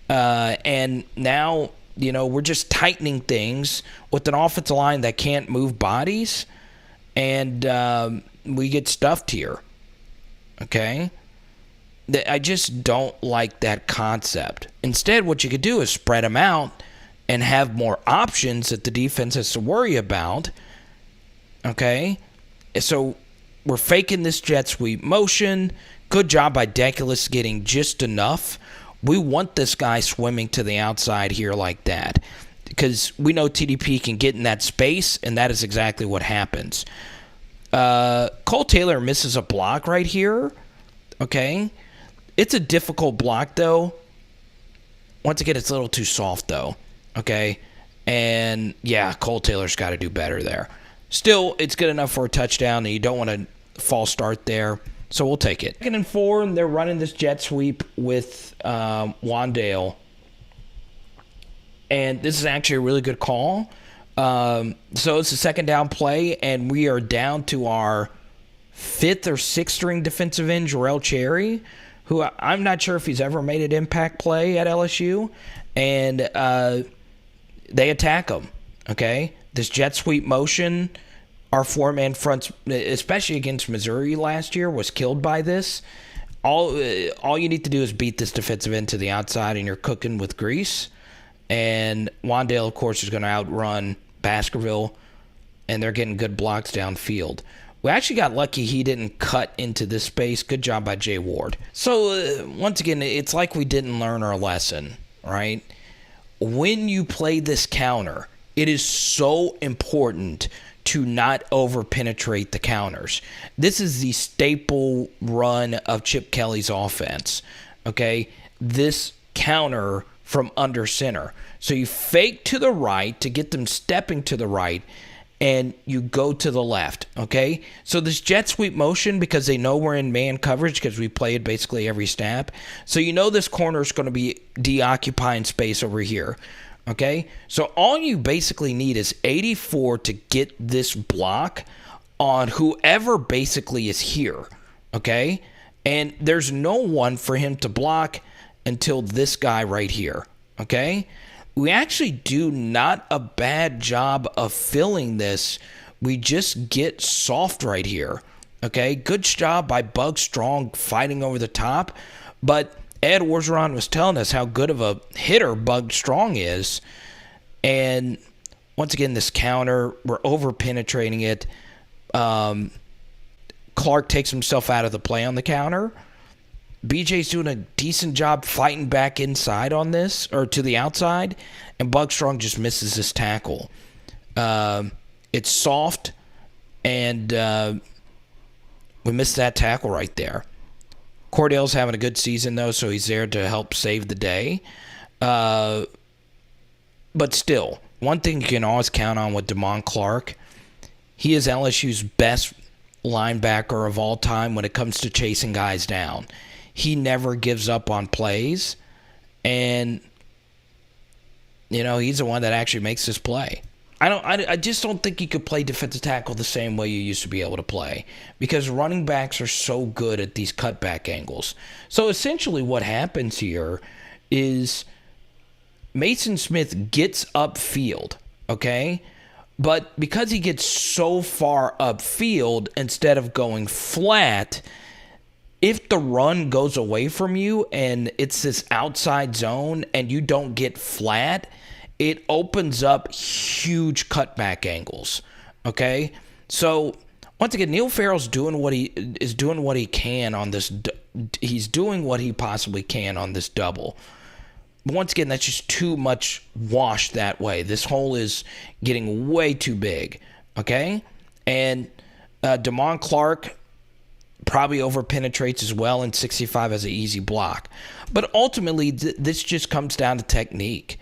And now, we're just tightening things with an offensive line that can't move bodies. And we get stuffed here. Okay? I just don't like that concept. Instead, what you could do is spread them out and have more options that the defense has to worry about. Okay? So we're faking this jet sweep motion. Good job by Deculus getting just enough. We want this guy swimming to the outside here like that because we know TDP can get in that space, and that is exactly what happens. Cole Taylor misses a block right here. Okay? It's a difficult block, though. Once again, it's a little too soft, though. Okay? And, yeah, Cole Taylor's got to do better there. Still, it's good enough for a touchdown, and you don't want to false start there. So we'll take it. 2nd and 4, and they're running this jet sweep with Wan'Dale. And this is actually a really good call. So it's a 2nd down play, and we are down to our 5th or 6th string defensive end, Jarrell Cherry, who I'm not sure if he's ever made an impact play at LSU. And they attack him. Okay? This jet sweep motion, our 4-man front, especially against Missouri last year, was killed by this. All you need to do is beat this defensive end to the outside, and you're cooking with grease. And Wan'Dale, of course, is going to outrun Baskerville, and they're getting good blocks downfield. We actually got lucky he didn't cut into this space. Good job by Jay Ward. So, once again, it's like we didn't learn our lesson, right? When you play this counter, it is so important to not over-penetrate the counters. This is the staple run of Chip Kelly's offense, okay? This counter from under center. So you fake to the right to get them stepping to the right, and you go to the left, okay? So this jet sweep motion, because they know we're in man coverage because we play it basically every snap, so you know this corner is going to be deoccupying space over here. Okay, so all you basically need is 84 to get this block on whoever basically is here. Okay, and there's no one for him to block until this guy right here. Okay, we actually do not a bad job of filling this. We just get soft right here. Okay, good job by Bug Strong fighting over the top, but Ed Orgeron was telling us how good of a hitter Bug Strong is. And once again, this counter, we're over-penetrating it. Clark takes himself out of the play on the counter. BJ's doing a decent job fighting back inside on this, or to the outside. And Bug Strong just misses this tackle. It's soft, and We missed that tackle right there. Cordell's having a good season, though, so he's there to help save the day. But still, one thing you can always count on with Damon Clark, he is LSU's best linebacker of all time when it comes to chasing guys down. He never gives up on plays, and he's the one that actually makes this play. I just don't think you could play defensive tackle the same way you used to be able to play, because running backs are so good at these cutback angles. So essentially what happens here is Mason Smith gets upfield, okay? But because he gets so far upfield, instead of going flat, if the run goes away from you and it's this outside zone and you don't get flat, it opens up huge cutback angles, okay? So, once again, Neil Farrell's doing what he can on this. He's doing what he possibly can on this double. But once again, that's just too much wash that way. This hole is getting way too big, okay? And Damon Clark probably over-penetrates as well, and 65 has an easy block. But ultimately, this just comes down to technique.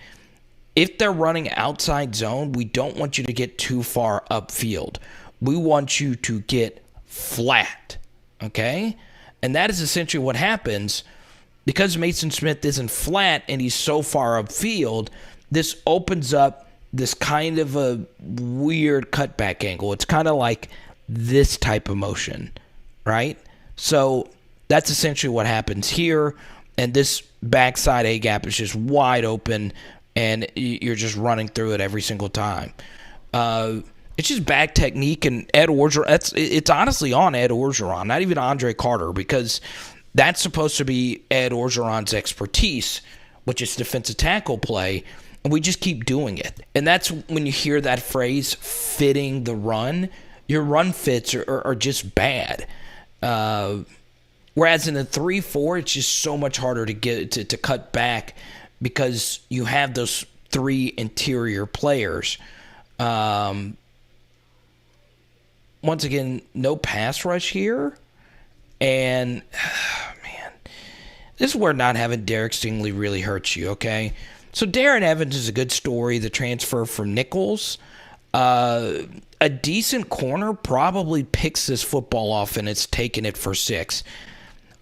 If they're running outside zone, we don't want you to get too far upfield. We want you to get flat, okay? And that is essentially what happens. Because Mason Smith isn't flat and he's so far upfield, this opens up this kind of a weird cutback angle. It's kind of like this type of motion, right? So that's essentially what happens here. And this backside A-gap is just wide open, and you're just running through it every single time. It's just bad technique, and Ed Orgeron. It's honestly on Ed Orgeron, not even Andre Carter, because that's supposed to be Ed Orgeron's expertise, which is defensive tackle play, and we just keep doing it. And that's when you hear that phrase, fitting the run. Your run fits are just bad. Whereas in the 3-4, it's just so much harder to get to cut back, because you have those three interior players. Once again, no pass rush here. And, man, this is where not having Derek Stingley really hurts you, okay? So Darren Evans is a good story, the transfer from Nichols. A decent corner probably picks this football off, and it's taking it for 6.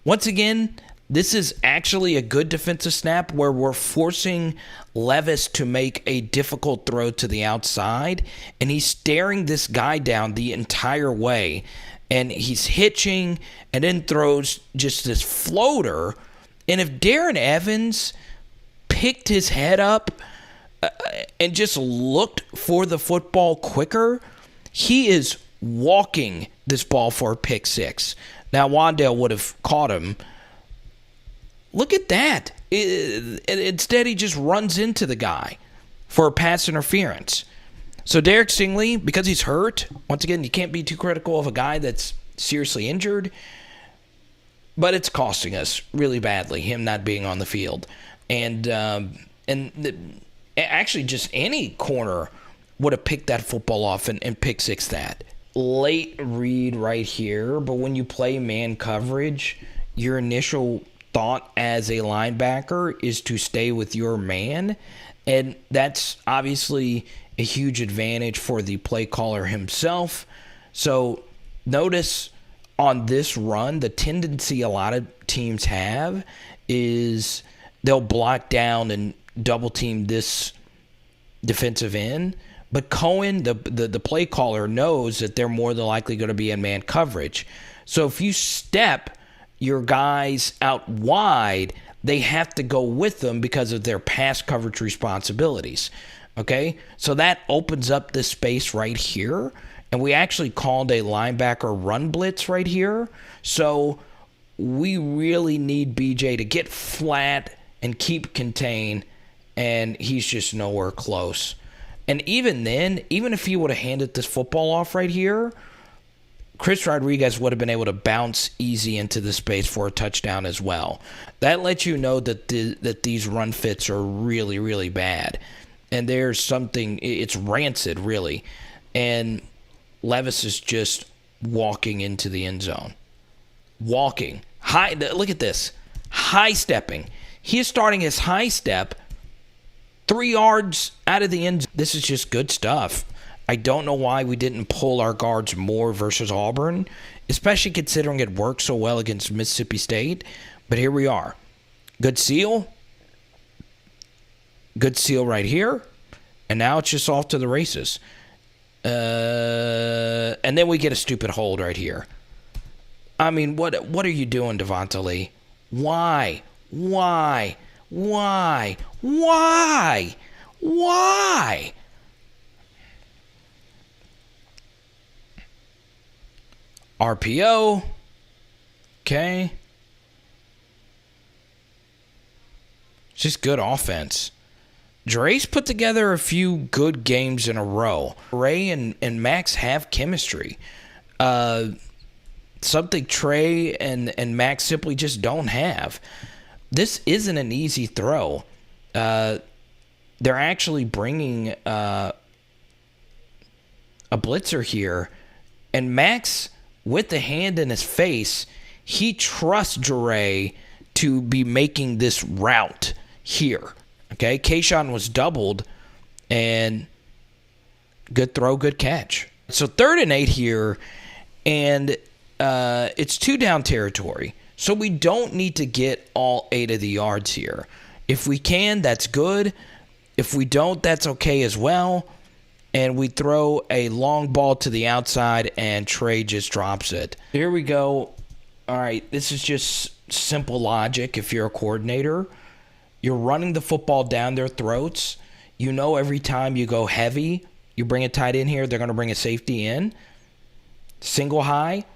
Once again, this is actually a good defensive snap where we're forcing LEVIS to make a difficult throw to the outside, and he's staring this guy down the entire way, and he's hitching and then throws just this floater. And if Darren Evans picked his head up and just looked for the football quicker, he is walking this ball for a pick 6. Now, Wan'Dale would have caught him. Look at that. Instead, he just runs into the guy for a pass interference. So Derek Stingley, because he's hurt, once again, you can't be too critical of a guy that's seriously injured, but it's costing us really badly, him not being on the field. And actually, just any corner would have picked that football off and pick 6 that. Late read right here, but when you play man coverage, your initial thought as a linebacker is to stay with your man, and that's obviously a huge advantage for the play caller himself. So notice on this run, the tendency a lot of teams have is they'll block down and double team this defensive end, but Cohen, the play caller, knows that they're more than likely going to be in man coverage. So if you step your guys out wide, they have to go with them because of their pass coverage responsibilities. Okay? So that opens up this space right here. And we actually called a linebacker run blitz right here. So we really need BJ to get flat and keep contained, and he's just nowhere close. And even then, even if he would have handed this football off right here, Chris Rodriguez would have been able to bounce easy into the space for a touchdown as well. That lets you know that that these run fits are really, really bad. And there's something, it's rancid, really. And Levis is just walking into the end zone. walking. Look at this. High stepping. He is starting his high step 3 yards out of the end. This is just good stuff. I don't know why we didn't pull our guards more versus Auburn, especially considering it worked so well against Mississippi State. But here we are. Good seal. Good seal right here. And now it's just off to the races. And then we get a stupid hold right here. I mean, what are you doing, Devonta Lee? Why? RPO. Okay. Just good offense. Dre's put together a few good games in a row. Ray and Max have chemistry. Something Trey and Max simply just don't have. This isn't an easy throw. They're actually bringing a blitzer here. And Max, with the hand in his face, he trusts Dre to be making this route here. Okay, Kayshon was doubled, and good throw, good catch. So 3rd and 8 here, and it's 2 down territory. So we don't need to get all 8 of the yards here. If we can, that's good. If we don't, that's okay as well. And we throw a long ball to the outside, and Trey just drops it. Here we go. All right, this is just simple logic if you're a coordinator. You're running the football down their throats. You know every time you go heavy, you bring a tight end here, they're going to bring a safety in. Single high.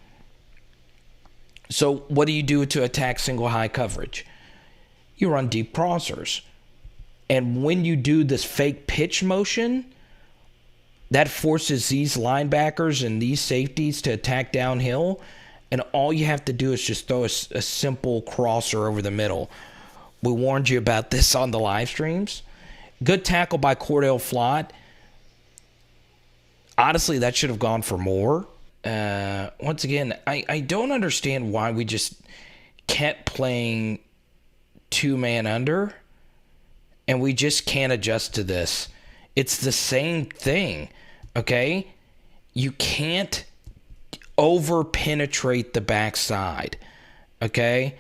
So what do you do to attack single high coverage? You run deep crossers. And when you do this fake pitch motion, that forces these linebackers and these safeties to attack downhill. And all you have to do is just throw a simple crosser over the middle. We warned you about this on the live streams. Good tackle by Cordell Flott. Honestly, that should have gone for more. Once again, I don't understand why we just kept playing 2-man under, and we just can't adjust to this. It's the same thing, okay? You can't over-penetrate the backside, okay?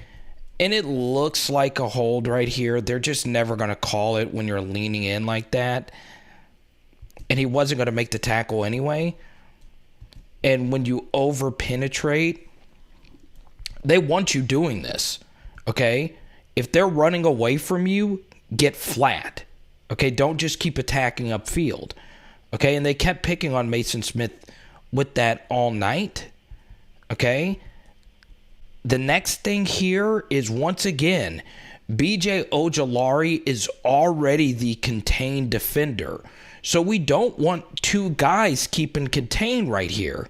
And it looks like a hold right here. They're just never going to call it when you're leaning in like that. And he wasn't going to make the tackle anyway. And when you over-penetrate, they want you doing this, okay? If they're running away from you, get flat, okay? Don't just keep attacking upfield, okay? And they kept picking on Mason Smith with that all night, okay? The next thing here is, once again, BJ Ojulari is already the contained defender. So we don't want 2 guys keeping contained right here,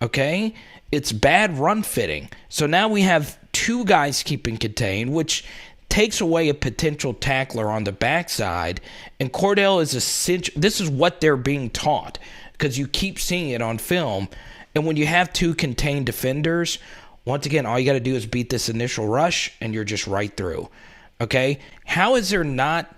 okay? It's bad run fitting. So now we have 2 guys keeping contained, which takes away a potential tackler on the backside. And Cordell is this is what they're being taught, because you keep seeing it on film. And when you have 2 contained defenders, once again, all you got to do is beat this initial rush, and you're just right through. Okay? How is there not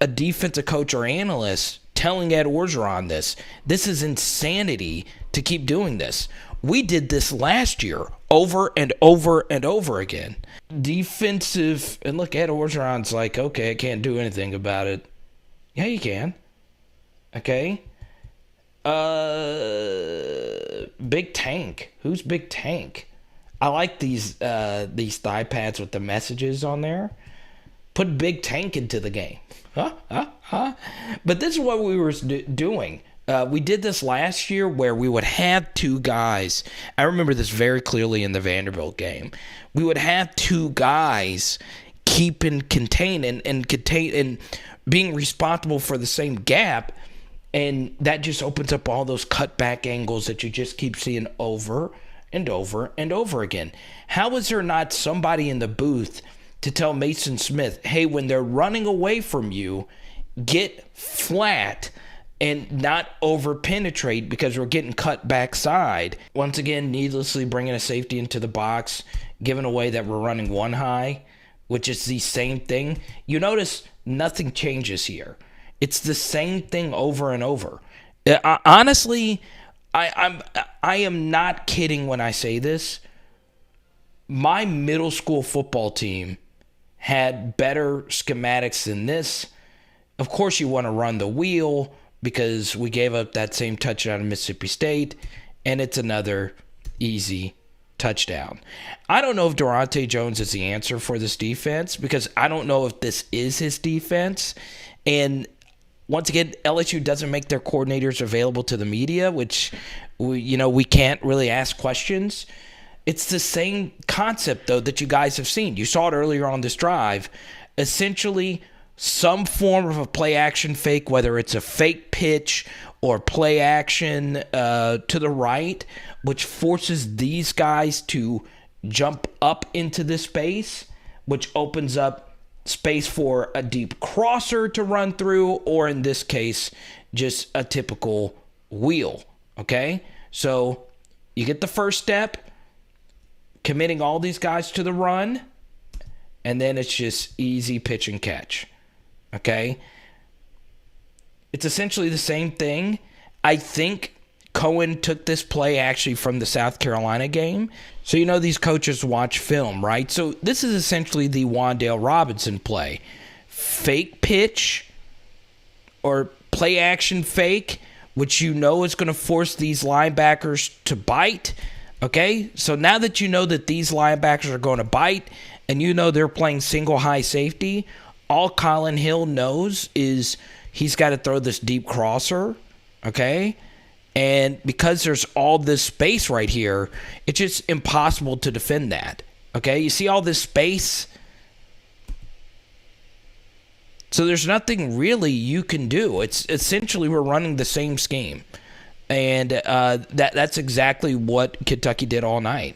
a defensive coach or analyst telling Ed Orgeron this? This is insanity to keep doing this. We did this last year over and over and over again. Defensive, and look, Ed Orgeron's like, okay, I can't do anything about it. Yeah, you can. Okay? Big Tank. Who's Big Tank? I like these thigh pads with the messages on there. Put Big Tank into the game. But this is what we were doing. We did this last year where we would have 2 guys. I remember this very clearly in the Vanderbilt game. We would have 2 guys keeping contained and being responsible for the same gap. And that just opens up all those cutback angles that you just keep seeing over and over and over again. How is there not somebody in the booth to tell Mason Smith, hey, when they're running away from you, get flat and not over penetrate because we're getting cut backside. Once again, needlessly bringing a safety into the box, giving away that we're running one high, which is the same thing. You notice nothing changes here. It's the same thing over and over. Honestly, I am not kidding when I say this. My middle school football team had better schematics than this. Of course, you want to run the wheel because we gave up that same touchdown to Mississippi State, and it's another easy touchdown. I don't know if Durante Jones is the answer for this defense because I don't know if this is his defense. And once again, LSU doesn't make their coordinators available to the media, which we can't really ask questions. It's the same concept, though, that you guys have seen. You saw it earlier on this drive. Essentially, some form of a play-action fake, whether it's a fake pitch or play action to the right, which forces these guys to jump up into this space, which opens up space for a deep crosser to run through, or in this case, just a typical wheel, okay? So you get the first step, committing all these guys to the run, and then it's just easy pitch and catch, okay? It's essentially the same thing. I think Cohen took this play actually from the South Carolina game. So these coaches watch film, right? So this is essentially the Wan'Dale Robinson play. Fake pitch or play action fake, which is going to force these linebackers to bite. Okay, so now that you know that these linebackers are going to bite and they're playing single high safety, all Colin Hill knows is he's got to throw this deep crosser, okay? And because there's all this space right here, it's just impossible to defend that, okay? You see all this space? So there's nothing really you can do. It's essentially we're running the same scheme. And that's exactly what Kentucky did all night.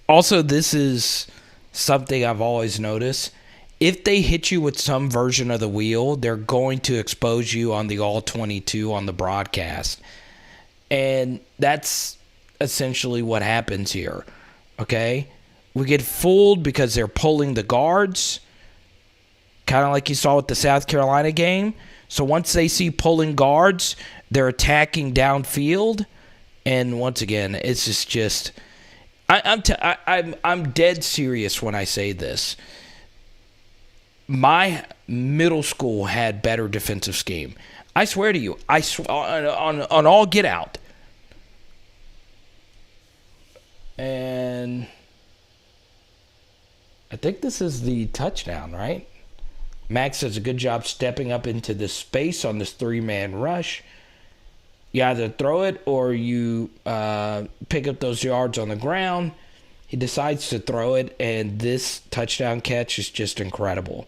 Also, this is something I've always noticed. If they hit you with some version of the wheel, they're going to expose you on the all-22 on the broadcast. And that's essentially what happens here, okay? We get fooled because they're pulling the guards, kind of like you saw with the South Carolina game. So once they see pulling guards, they're attacking downfield, and once again, it's just I'm dead serious when I say this. My middle school had better defensive scheme. I swear to you, on all get out. And I think this is the touchdown, right? Max does a good job stepping up into this space on this three-man rush. You either throw it or you pick up those yards on the ground. He decides to throw it, and this touchdown catch is just incredible.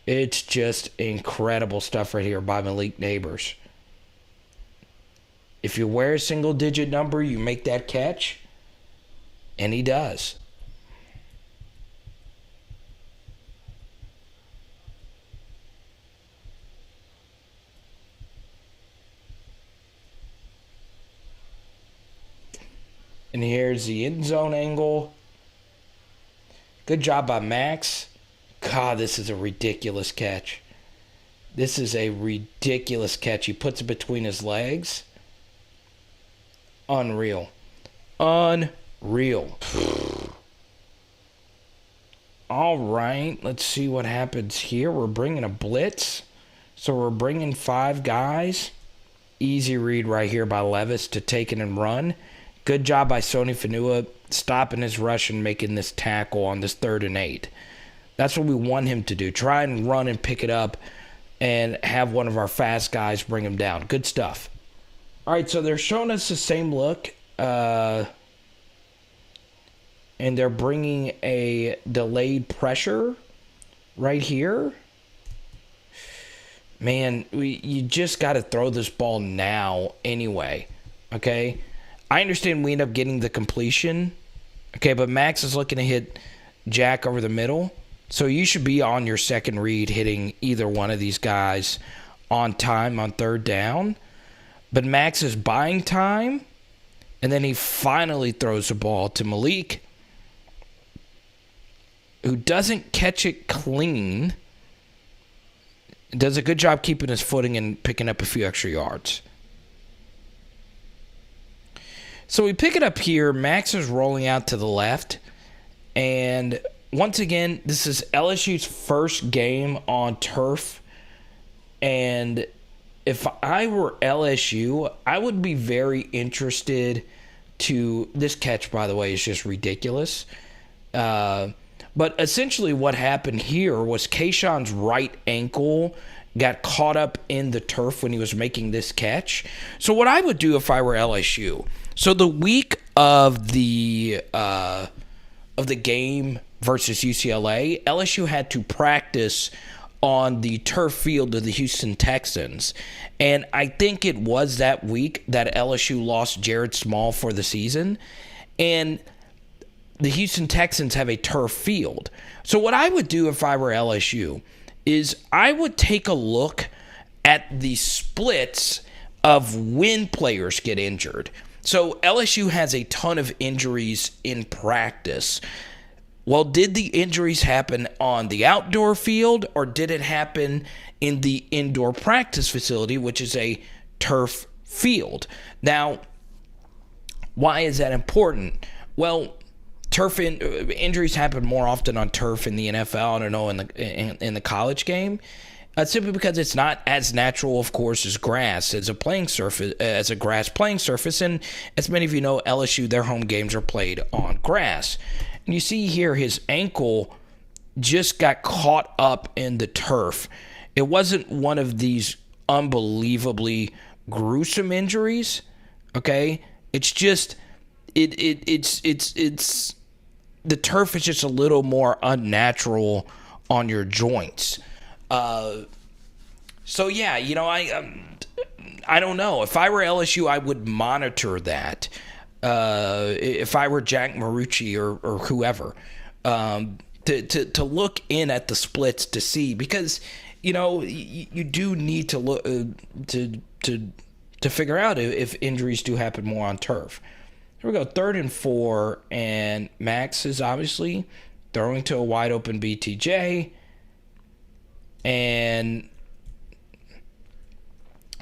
It's just incredible stuff right here by Malik Nabers. If you wear a single-digit number, you make that catch, and he does. And here's the end zone angle. Good job by Max. God, this is a ridiculous catch. This is a ridiculous catch. He puts it between his legs. Unreal. Unreal. All right, let's see what happens here. We're bringing a blitz. So we're bringing 5 guys. Easy read right here by LEVIS to take it and run. Good job by Sony Fanua stopping his rush and making this tackle on this 3rd and 8. That's what we want him to do. Try and run and pick it up and have one of our fast guys bring him down. Good stuff. All right, so they're showing us the same look. And they're bringing a delayed pressure right here. Man, you just got to throw this ball now anyway, okay? I understand we end up getting the completion, okay, but Max is looking to hit Jack over the middle. So you should be on your second read hitting either one of these guys on time on third down. But Max is buying time, and then he finally throws the ball to Malik, who doesn't catch it clean. Does a good job keeping his footing and picking up a few extra yards. So we pick it up here. Max is rolling out to the left. And once again, this is LSU's first game on turf. And if I were LSU, I would be very interested to... This catch, by the way, is just ridiculous. But essentially what happened here was Kayshon's right ankle got caught up in the turf when he was making this catch. So what I would do if I were LSU... So the week of the game versus UCLA, LSU had to practice on the turf field of the Houston Texans. And I think it was that week that LSU lost Jared Small for the season. And the Houston Texans have a turf field. So what I would do if I were LSU is I would take a look at the splits of when players get injured. So LSU has a ton of injuries in practice. Well, did the injuries happen on the outdoor field, or did it happen in the indoor practice facility, which is a turf field? Now, why is that important? Well, turf injuries happen more often on turf in the NFL. I don't know in the college game. Simply because it's not as natural, of course, as grass, as a grass playing surface. And as many of you know, LSU, their home games are played on grass. And you see here his ankle just got caught up in the turf. It wasn't one of these unbelievably gruesome injuries, okay? It's just it's the turf is just a little more unnatural on your joints. So yeah, you know, I don't know. If I were LSU, I would monitor that. If I were Jack Marucci or whoever, to look in at the splits to see, because you know you do need to look to figure out if injuries do happen more on turf. Here we go, 3rd and 4, and Max is obviously throwing to a wide open BTJ. And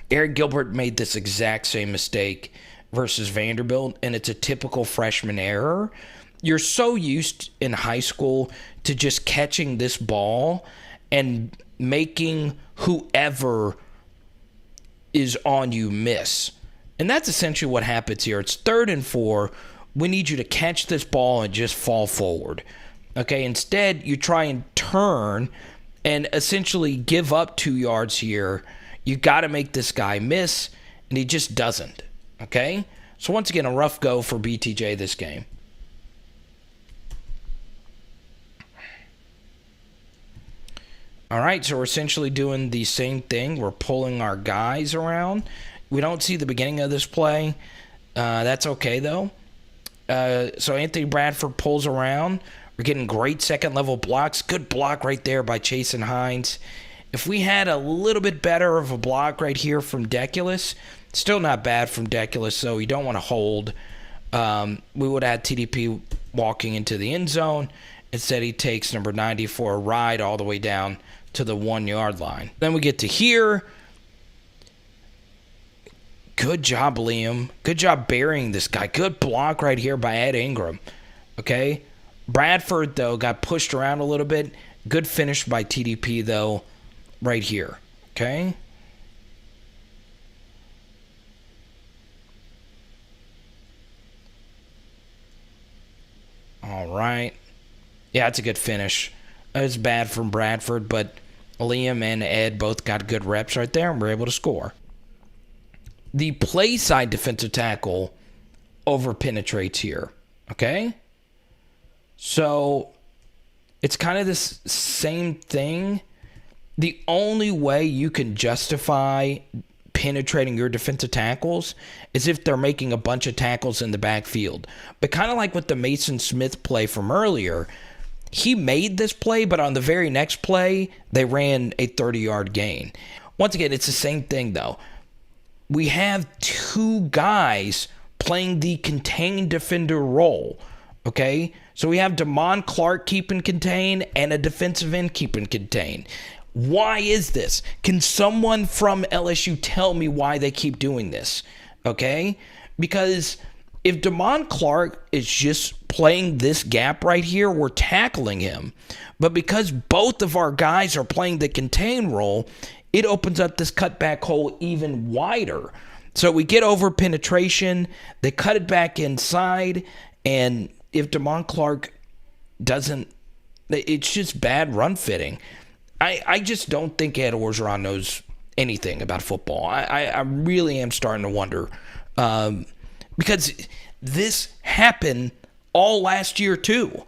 Eric Gilbert made this exact same mistake versus Vanderbilt, and it's a typical freshman error. You're so used in high school to just catching this ball and making whoever is on you miss. And that's essentially what happens here. It's 3rd and 4. We need you to catch this ball and just fall forward. Okay, instead, you try and turn and essentially give up 2 yards here. You got to make this guy miss, and he just doesn't. Okay? So once again, a rough go for BTJ this game. All right, so we're essentially doing the same thing. We're pulling our guys around. We don't see the beginning of this play. That's okay, though. So Anthony Bradford pulls around. We're getting great second-level blocks. Good block right there by Chasen Hines. If we had a little bit better of a block right here from Deculus, still not bad from Deculus, so you don't want to hold. We would have had TDP walking into the end zone. Instead, he takes number 90 for a ride all the way down to the 1-yard line. Then we get to here. Good job, Liam. Good job burying this guy. Good block right here by Ed Ingram. Okay? Bradford, though, got pushed around a little bit. Good finish by TDP, though, right here. Okay? All right. Yeah, it's a good finish. It's bad from Bradford, but Liam and Ed both got good reps right there, and were able to score. The play side defensive tackle over penetrates here. Okay? So it's kind of this same thing. The only way you can justify penetrating your defensive tackles is if they're making a bunch of tackles in the backfield. But kind of like with the Mason Smith play from earlier, he made this play, but on the very next play, they ran a 30-yard gain. Once again, it's the same thing, though. We have two guys playing the contained defender role, okay? So we have Damon Clark keeping contained and a defensive end keeping contained. Why is this? Can someone from LSU tell me why they keep doing this, okay? Because if Damon Clark is just playing this gap right here, we're tackling him. But because both of our guys are playing the contain role, it opens up this cutback hole even wider. So we get over penetration, they cut it back inside, and if Damon Clark doesn't, it's just bad run fitting. I just don't think Ed Orgeron knows anything about football. I really am starting to wonder. Because this happened all last year too.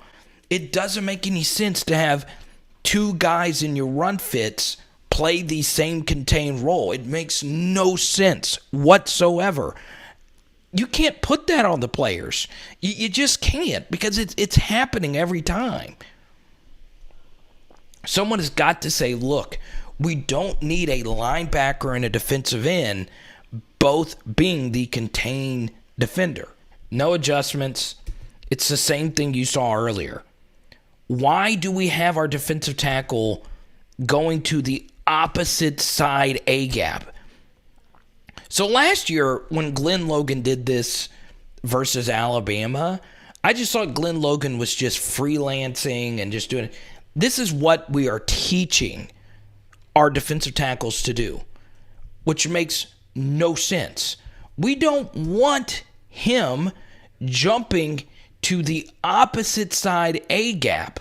It doesn't make any sense to have two guys in your run fits play the same contained role. It makes no sense whatsoever. You can't put that on the players. You just can't, because it's happening every time. Someone has got to say, look, we don't need a linebacker and a defensive end both being the contained defender. No adjustments. It's the same thing you saw earlier. Why do we have our defensive tackle going to the opposite side A gap? So last year, when Glenn Logan did this versus Alabama, I just thought Glenn Logan was just freelancing and just doing it. This is what we are teaching our defensive tackles to do, which makes no sense. We don't want him jumping to the opposite side A gap,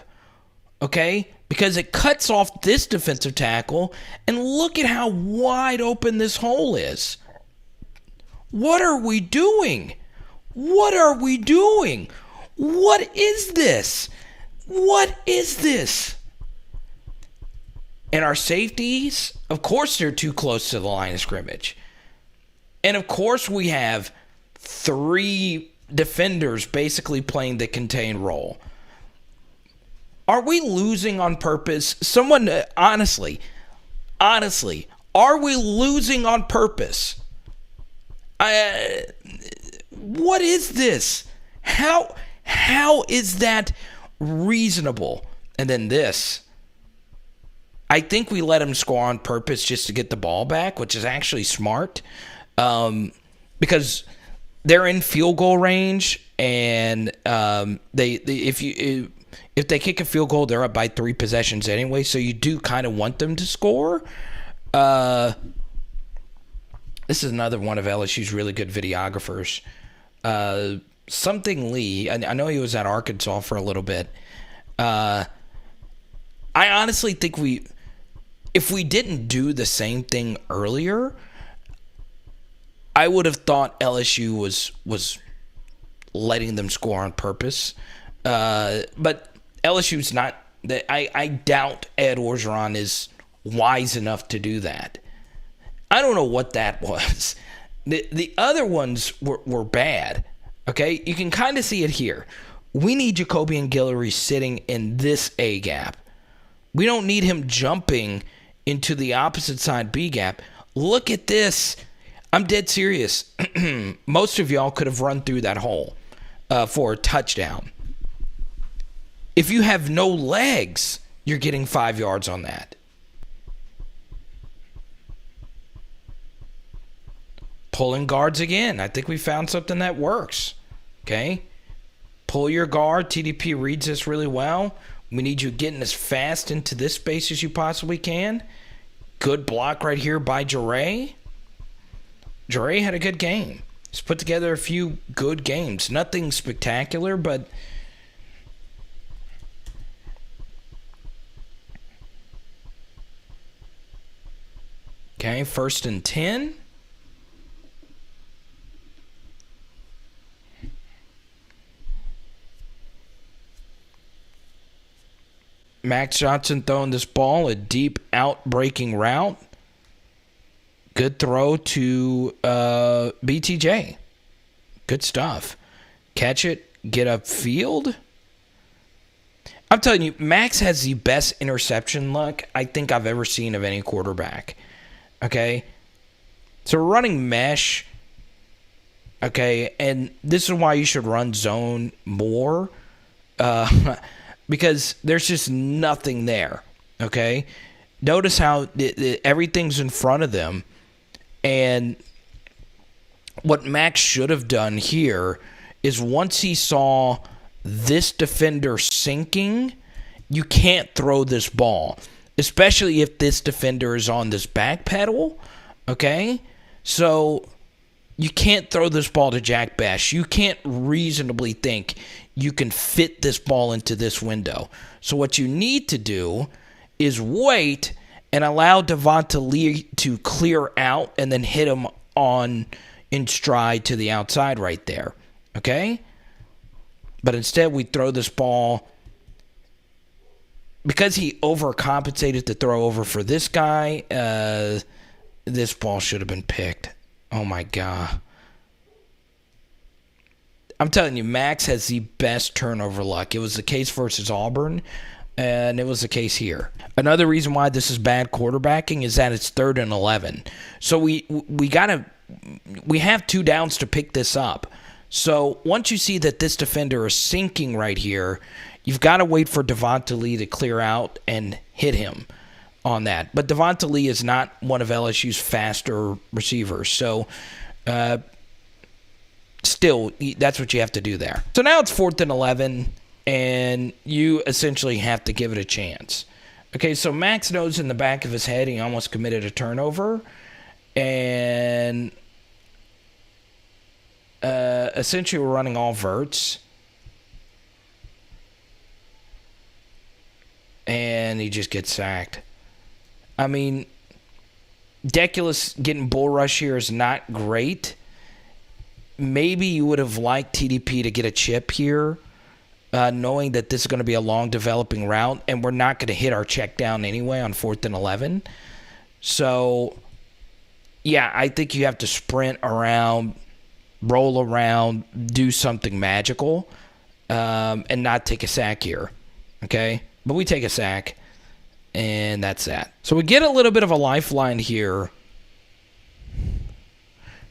okay? Because it cuts off this defensive tackle, and look at how wide open this hole is. What are we doing? What are we doing? What is this? What is this? And our safeties, of course they're too close to the line of scrimmage. And of course we have three defenders basically playing the contained role. Are we losing on purpose? Someone, honestly, are we losing on purpose? What is this? How is that reasonable? And then this. I think we let him score on purpose just to get the ball back, which is actually smart, because they're in field goal range, and if they kick a field goal, they're up by 3 possessions anyway. So you do kind of want them to score. This is another one of LSU's really good videographers. Something Lee. I know he was at Arkansas for a little bit. I honestly think if we didn't do the same thing earlier, I would have thought LSU was letting them score on purpose. But LSU's not. I doubt Ed Orgeron is wise enough to do that. I don't know what that was. The other ones were bad. Okay, you can kind of see it here. We need Jacoby and Guillory sitting in this A gap. We don't need him jumping into the opposite side B gap. Look at this. I'm dead serious. Most of y'all could have run through that hole for a touchdown. If you have no legs, you're getting 5 yards on that. Pulling guards again. I think we found something that works. Okay? Pull your guard. TDP reads this really well. We need you getting as fast into this space as you possibly can. Good block right here by Jure. Jure had a good game. He's put together a few good games. Nothing spectacular, but okay, 1st and 10. Max Johnson throwing this ball, a deep out-breaking route. Good throw to BTJ. Good stuff. Catch it, get upfield. I'm telling you, Max has the best interception luck I think I've ever seen of any quarterback. Okay? So we're running mesh. Okay? And this is why you should run zone more. Because there's just nothing there. Okay? Notice how everything's in front of them. And what Max should have done here is once he saw this defender sinking, you can't throw this ball, especially if this defender is on this back pedal, okay? So you can't throw this ball to Jack Bech. You can't reasonably think you can fit this ball into this window. So what you need to do is wait and allow Devonta Lee to clear out and then hit him in stride to the outside right there, okay? But instead we throw this ball because he overcompensated to throw over for this guy. This ball should have been picked. Oh my God. I'm telling you, Max has the best turnover luck. It was the case versus Auburn, and it was the case here. Another reason why this is bad quarterbacking is that it's 3rd and 11. So we have 2 downs to pick this up. So once you see that this defender is sinking right here, you've got to wait for Devonta Lee to clear out and hit him on that. But Devonta Lee is not one of LSU's faster receivers. So still, that's what you have to do there. So now it's 4th and 11, and you essentially have to give it a chance. Okay, so Max knows in the back of his head he almost committed a turnover. And essentially we're running all verts. And he just gets sacked. I mean, Deculus getting bull rush here is not great. Maybe you would have liked TDP to get a chip here, knowing that this is going to be a long developing route, and we're not going to hit our check down anyway on 4th and 11. So, yeah, I think you have to sprint around, roll around, do something magical, and not take a sack here. Okay? But we take a sack, and that's that. So we get a little bit of a lifeline here.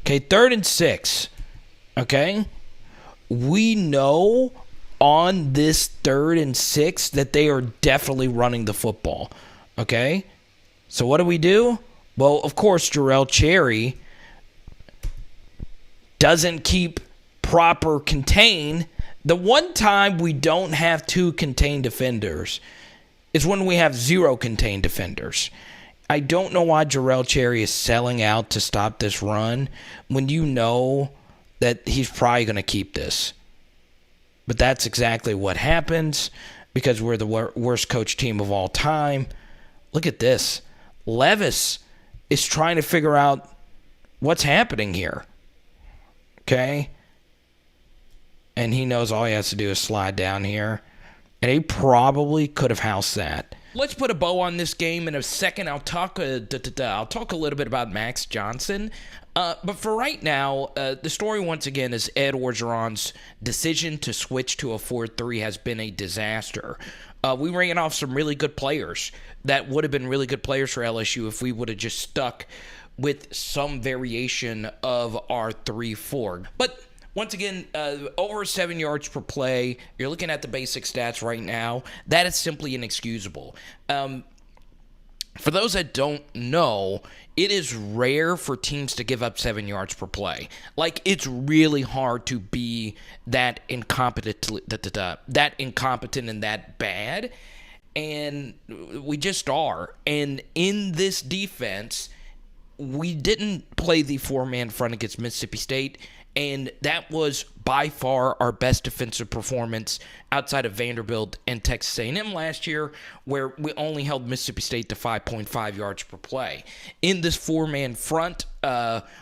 Okay, 3rd and 6. Okay? We know on this 3rd and 6 that they are definitely running the football. Okay? So what do? Well, of course, Jarrell Cherry doesn't keep proper contain. The one time we don't have 2 contained defenders is when we have 0 contained defenders. I don't know why Jarrell Cherry is selling out to stop this run when you know that he's probably going to keep this. But that's exactly what happens because we're the worst coach team of all time. Look at this. LEVIS is trying to figure out what's happening here. Okay? And he knows all he has to do is slide down here. And he probably could have housed that. Let's put a bow on this game in a second. I'll talk a little bit about Max Johnson. But for right now, the story once again is Ed Orgeron's decision to switch to a 4-3 has been a disaster. We ran off some really good players that would have been really good players for LSU if we would have just stuck with some variation of our 3-4. But once again, over 7 yards per play, you're looking at the basic stats right now. That is simply inexcusable. For those that don't know, it is rare for teams to give up 7 yards per play. Like, it's really hard to be that incompetent and that bad. And we just are. And in this defense, we didn't play the 4-man front against Mississippi State. And that was by far our best defensive performance outside of Vanderbilt and Texas A&M last year, where we only held Mississippi State to 5.5 yards per play. In this 4-man front,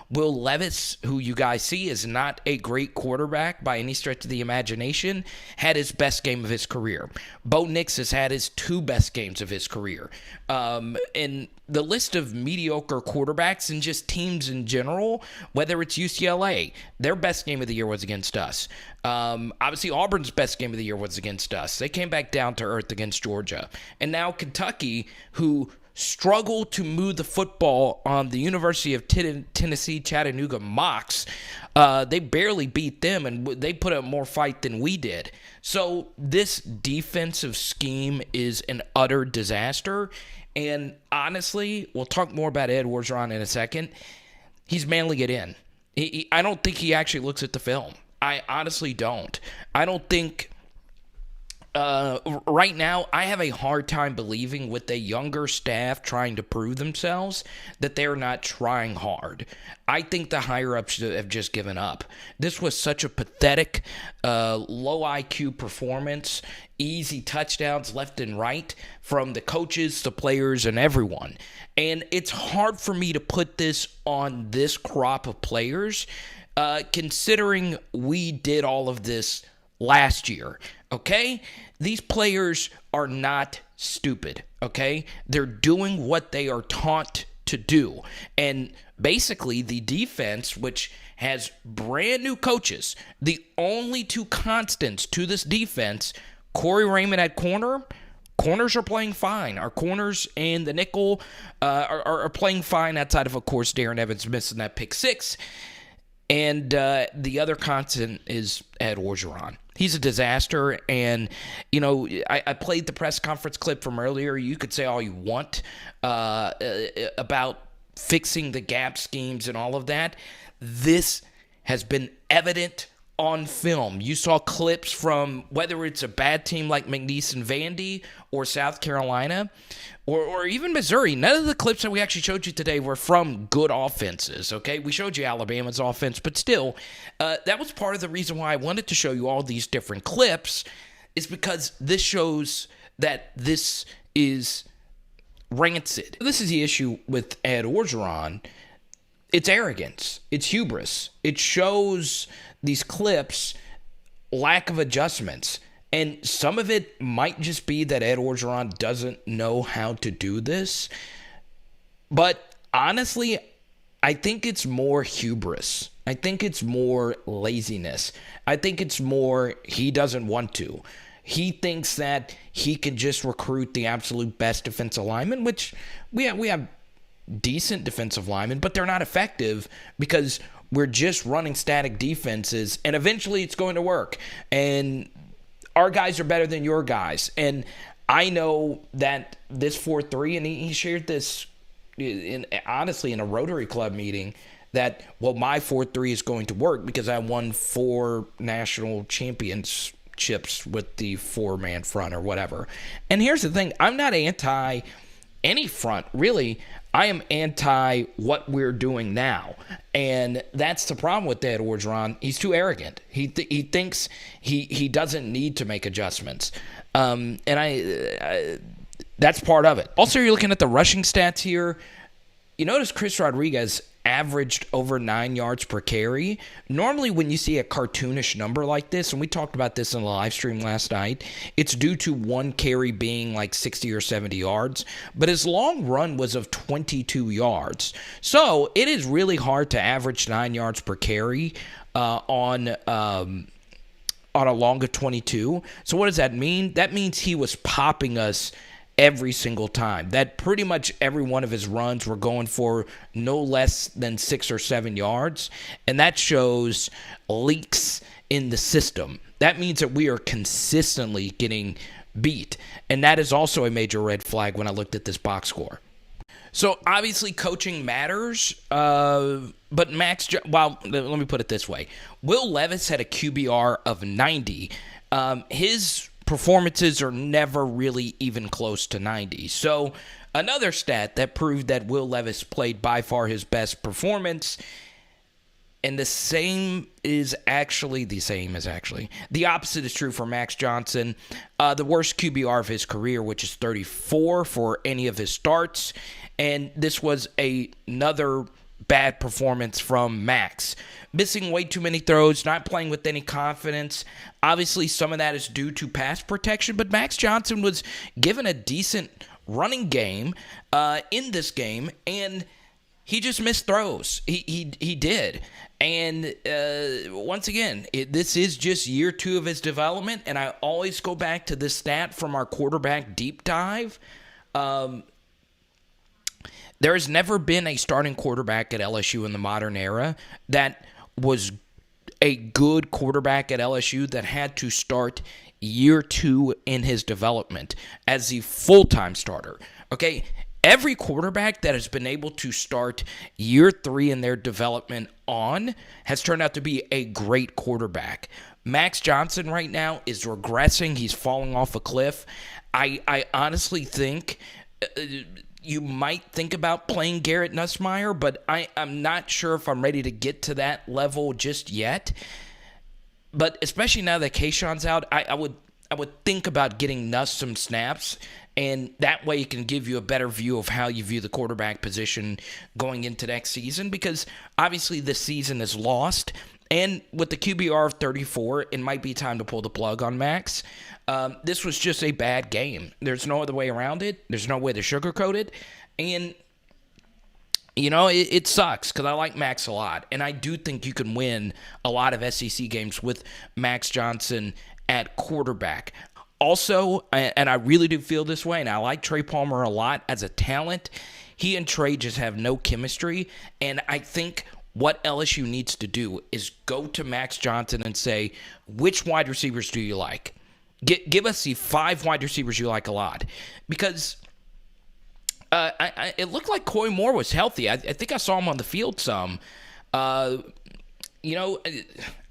Will Levis, who you guys see is not a great quarterback by any stretch of the imagination, had his best game of his career. Bo Nix has had his 2 best games of his career. And the list of mediocre quarterbacks and just teams in general, whether it's UCLA, their best game of the year was against us. Obviously, Auburn's best game of the year was against us. They came back down to earth against Georgia. And now Kentucky, who struggled to move the football on the University of Tennessee Chattanooga Mocs. They barely beat them, and they put up more fight than we did. So this defensive scheme is an utter disaster. And honestly, we'll talk more about Ed Orgeron in a second. He's mailing it in. I don't think he actually looks at the film. I honestly don't. I don't think... right now, I have a hard time believing with a younger staff trying to prove themselves that they're not trying hard. I think the higher-ups have just given up. This was such a pathetic, low IQ performance, easy touchdowns left and right from the coaches, the players, and everyone. And it's hard for me to put this on this crop of players, considering we did all of this last year, okay? These players are not stupid, okay? They're doing what they are taught to do. And basically, the defense, which has brand new coaches, the only two constants to this defense, Corey Raymond at corners are playing fine. Our corners and the nickel are playing fine outside of course, Darren Evans missing that pick six. And the other constant is Ed Orgeron. He's a disaster, and, you know, I played the press conference clip from earlier. You could say all you want about fixing the gap schemes and all of that. This has been evident on film. You saw clips from whether it's a bad team like McNeese and Vandy or South Carolina or even Missouri. None of the clips that we actually showed you today were from good offenses, okay? We showed you Alabama's offense, but still, that was part of the reason why I wanted to show you all these different clips, is because this shows that this is rancid. This is the issue with Ed Orgeron. It's arrogance. It's hubris. It shows these clips lack of adjustments. And some of it might just be that Ed Orgeron doesn't know how to do this. But honestly, I think it's more hubris. I think it's more laziness. I think it's more he doesn't want to. He thinks that he can just recruit the absolute best defensive linemen, which we have decent defensive linemen, but they're not effective because we're just running static defenses, and eventually it's going to work. And our guys are better than your guys. And I know that this 4-3, and he shared this honestly in a Rotary Club meeting, that, well, my 4-3 is going to work because I won 4 national championships with the 4-man front or whatever. And here's the thing. I'm not anti any front, really. I am anti what we're doing now. And that's the problem with Ed Orgeron. He's too arrogant. He thinks he doesn't need to make adjustments. And that's part of it. Also, you're looking at the rushing stats here. You notice Chris Rodriguez averaged over 9 yards per carry. Normally when you see a cartoonish number like this, and we talked about this in the live stream last night, it's due to one carry being like 60 or 70 yards, but his long run was of 22 yards. So it is really hard to average 9 yards per carry on a long of 22. So what does that mean? That means he was popping us every single time. That pretty much every one of his runs were going for no less than 6 or 7 yards. And that shows leaks in the system. That means that we are consistently getting beat. And that is also a major red flag when I looked at this box score. So obviously coaching matters, but well, let me put it this way. Will Levis had a QBR of 90. His performances are never really even close to 90. So another stat that proved that Will Levis played by far his best performance, and the opposite is true for Max Johnson. The worst QBR of his career, which is 34 for any of his starts. And this was another bad performance from Max. Missing way too many throws, not playing with any confidence. Obviously, some of that is due to pass protection, but Max Johnson was given a decent running game in this game, and he just missed throws. He did. And once again, this is just year 2 of his development, and I always go back to this stat from our quarterback deep dive. There has never been a starting quarterback at LSU in the modern era that was a good quarterback at LSU that had to start year 2 in his development as the full-time starter. Okay, every quarterback that has been able to start year 3 in their development on has turned out to be a great quarterback. Max Johnson right now is regressing. He's falling off a cliff. I honestly think you might think about playing Garrett Nussmeier, but I'm not sure if I'm ready to get to that level just yet. But especially now that Kayshon's out, I would think about getting Nuss some snaps, and that way it can give you a better view of how you view the quarterback position going into next season, because obviously this season is lost, and with the QBR of 34, it might be time to pull the plug on Max. This was just a bad game. There's no other way around it. There's no way to sugarcoat it. And, you know, it sucks because I like Max a lot. And I do think you can win a lot of SEC games with Max Johnson at quarterback. Also, and I really do feel this way, and I like Trey Palmer a lot as a talent, he and Trey just have no chemistry. And I think what LSU needs to do is go to Max Johnson and say, which wide receivers do you like? Give us the 5 wide receivers you like a lot. Because it looked like Coy Moore was healthy. I think I saw him on the field some. You know,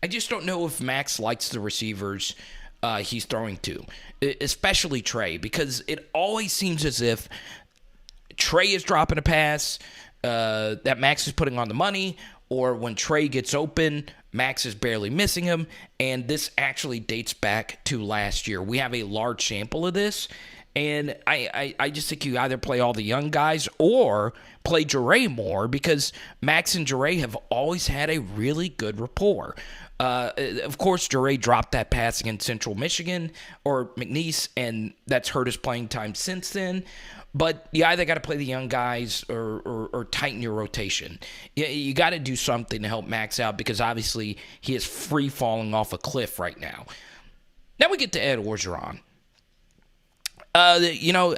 I just don't know if Max likes the receivers he's throwing to, especially Trey, because it always seems as if Trey is dropping a pass that Max is putting on the money, or when Trey gets open, Max is barely missing him, and this actually dates back to last year. We have a large sample of this, and I just think you either play all the young guys or play Jure more, because Max and Jure have always had a really good rapport. Of course, Jure dropped that pass against Central Michigan or McNeese, and that's hurt his playing time since then. But you either got to play the young guys or tighten your rotation. You got to do something to help Max out, because obviously he is free falling off a cliff right now. Now we get to Ed Orgeron. You know,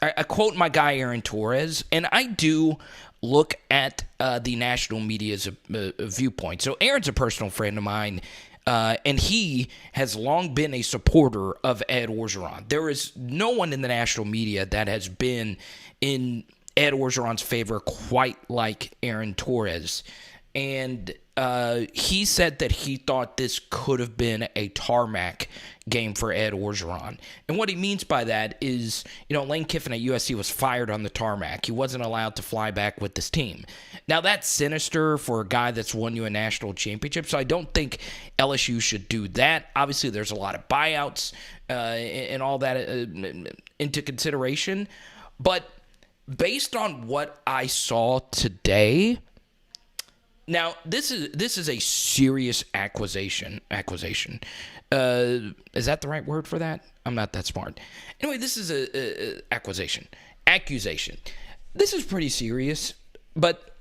I quote my guy Aaron Torres, and I do look at the national media's viewpoint. So Aaron's a personal friend of mine. And he has long been a supporter of Ed Orgeron. There is no one in the national media that has been in Ed Orgeron's favor quite like Aaron Torres. And he said that he thought this could have been a tarmac game for Ed Orgeron. And what he means by that is, you know, Lane Kiffin at USC was fired on the tarmac. He wasn't allowed to fly back with this team. Now, that's sinister for a guy that's won you a national championship, so I don't think LSU should do that. Obviously, there's a lot of buyouts and all that into consideration. But based on what I saw today, now, this is a serious accusation. Is that the right word for that? I'm not that smart. Anyway, this is a accusation. This is pretty serious, but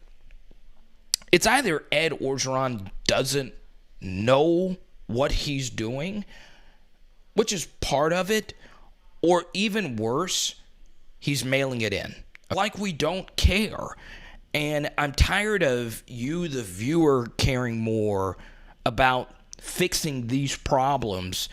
it's either Ed Orgeron doesn't know what he's doing, which is part of it, or even worse, he's mailing it in. Like we don't care. And I'm tired of you, the viewer, caring more about fixing these problems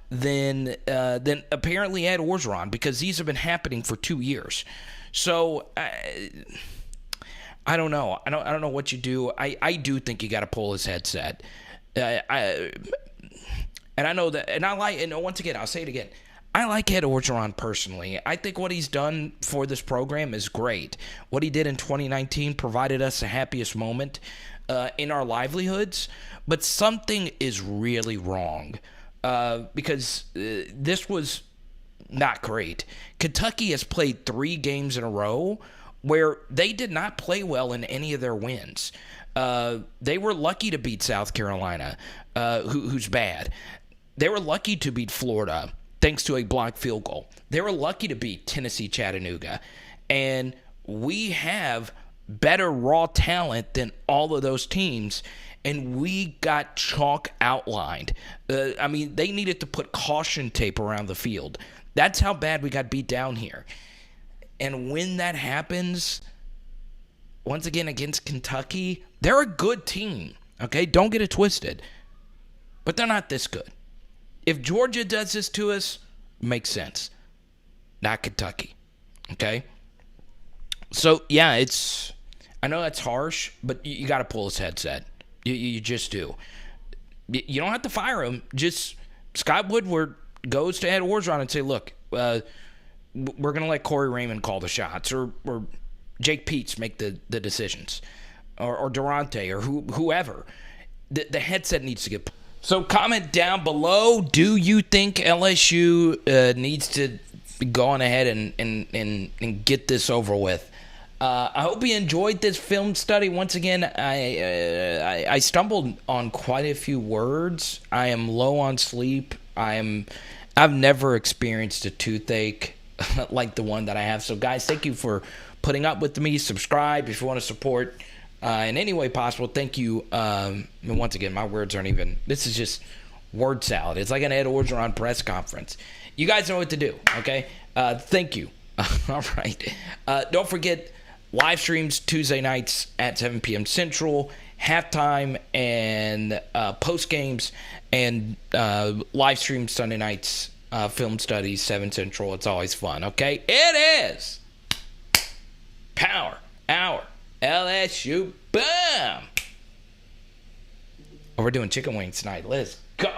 than apparently Ed Orgeron, because these have been happening for 2 years. So I don't know. I don't know what you do. I do think you got to pull his headset. And I know that. And I like. And once again, I'll say it again. I like Ed Orgeron personally. I think what he's done for this program is great. What he did in 2019 provided us the happiest moment in our livelihoods. But something is really wrong because this was not great. Kentucky has played 3 games in a row where they did not play well in any of their wins. They were lucky to beat South Carolina, who's bad. They were lucky to beat Florida, thanks to a blocked field goal. They were lucky to beat Tennessee Chattanooga. And we have better raw talent than all of those teams, and we got chalk outlined. I mean, they needed to put caution tape around the field. That's how bad we got beat down here. And when that happens, once again against Kentucky, they're a good team, okay? Don't get it twisted. But they're not this good. If Georgia does this to us, makes sense. Not Kentucky, okay? So, yeah, I know that's harsh, but you got to pull his headset. You just do. You don't have to fire him. Just Scott Woodward goes to Ed Orgeron and say, look, we're going to let Corey Raymond call the shots, or Jake Peets make the decisions, or Durante, or whoever. The headset needs to get. So comment down below. Do you think LSU needs to go on ahead and get this over with? I hope you enjoyed this film study. Once again, I stumbled on quite a few words. I am low on sleep. I've never experienced a toothache like the one that I have. So, guys, thank you for putting up with me. Subscribe if you want to support in any way possible. Thank you. And once again, my words aren't even. This is just word salad. It's like an Ed Orgeron press conference. You guys know what to do, okay? Thank you. All right. Don't forget, live streams Tuesday nights at 7 p.m. Central, halftime and post games, and live streams Sunday nights, film studies, 7 Central. It's always fun, okay? It is Power Hour LSU. Boom! Oh, we're doing chicken wings tonight. Let's go.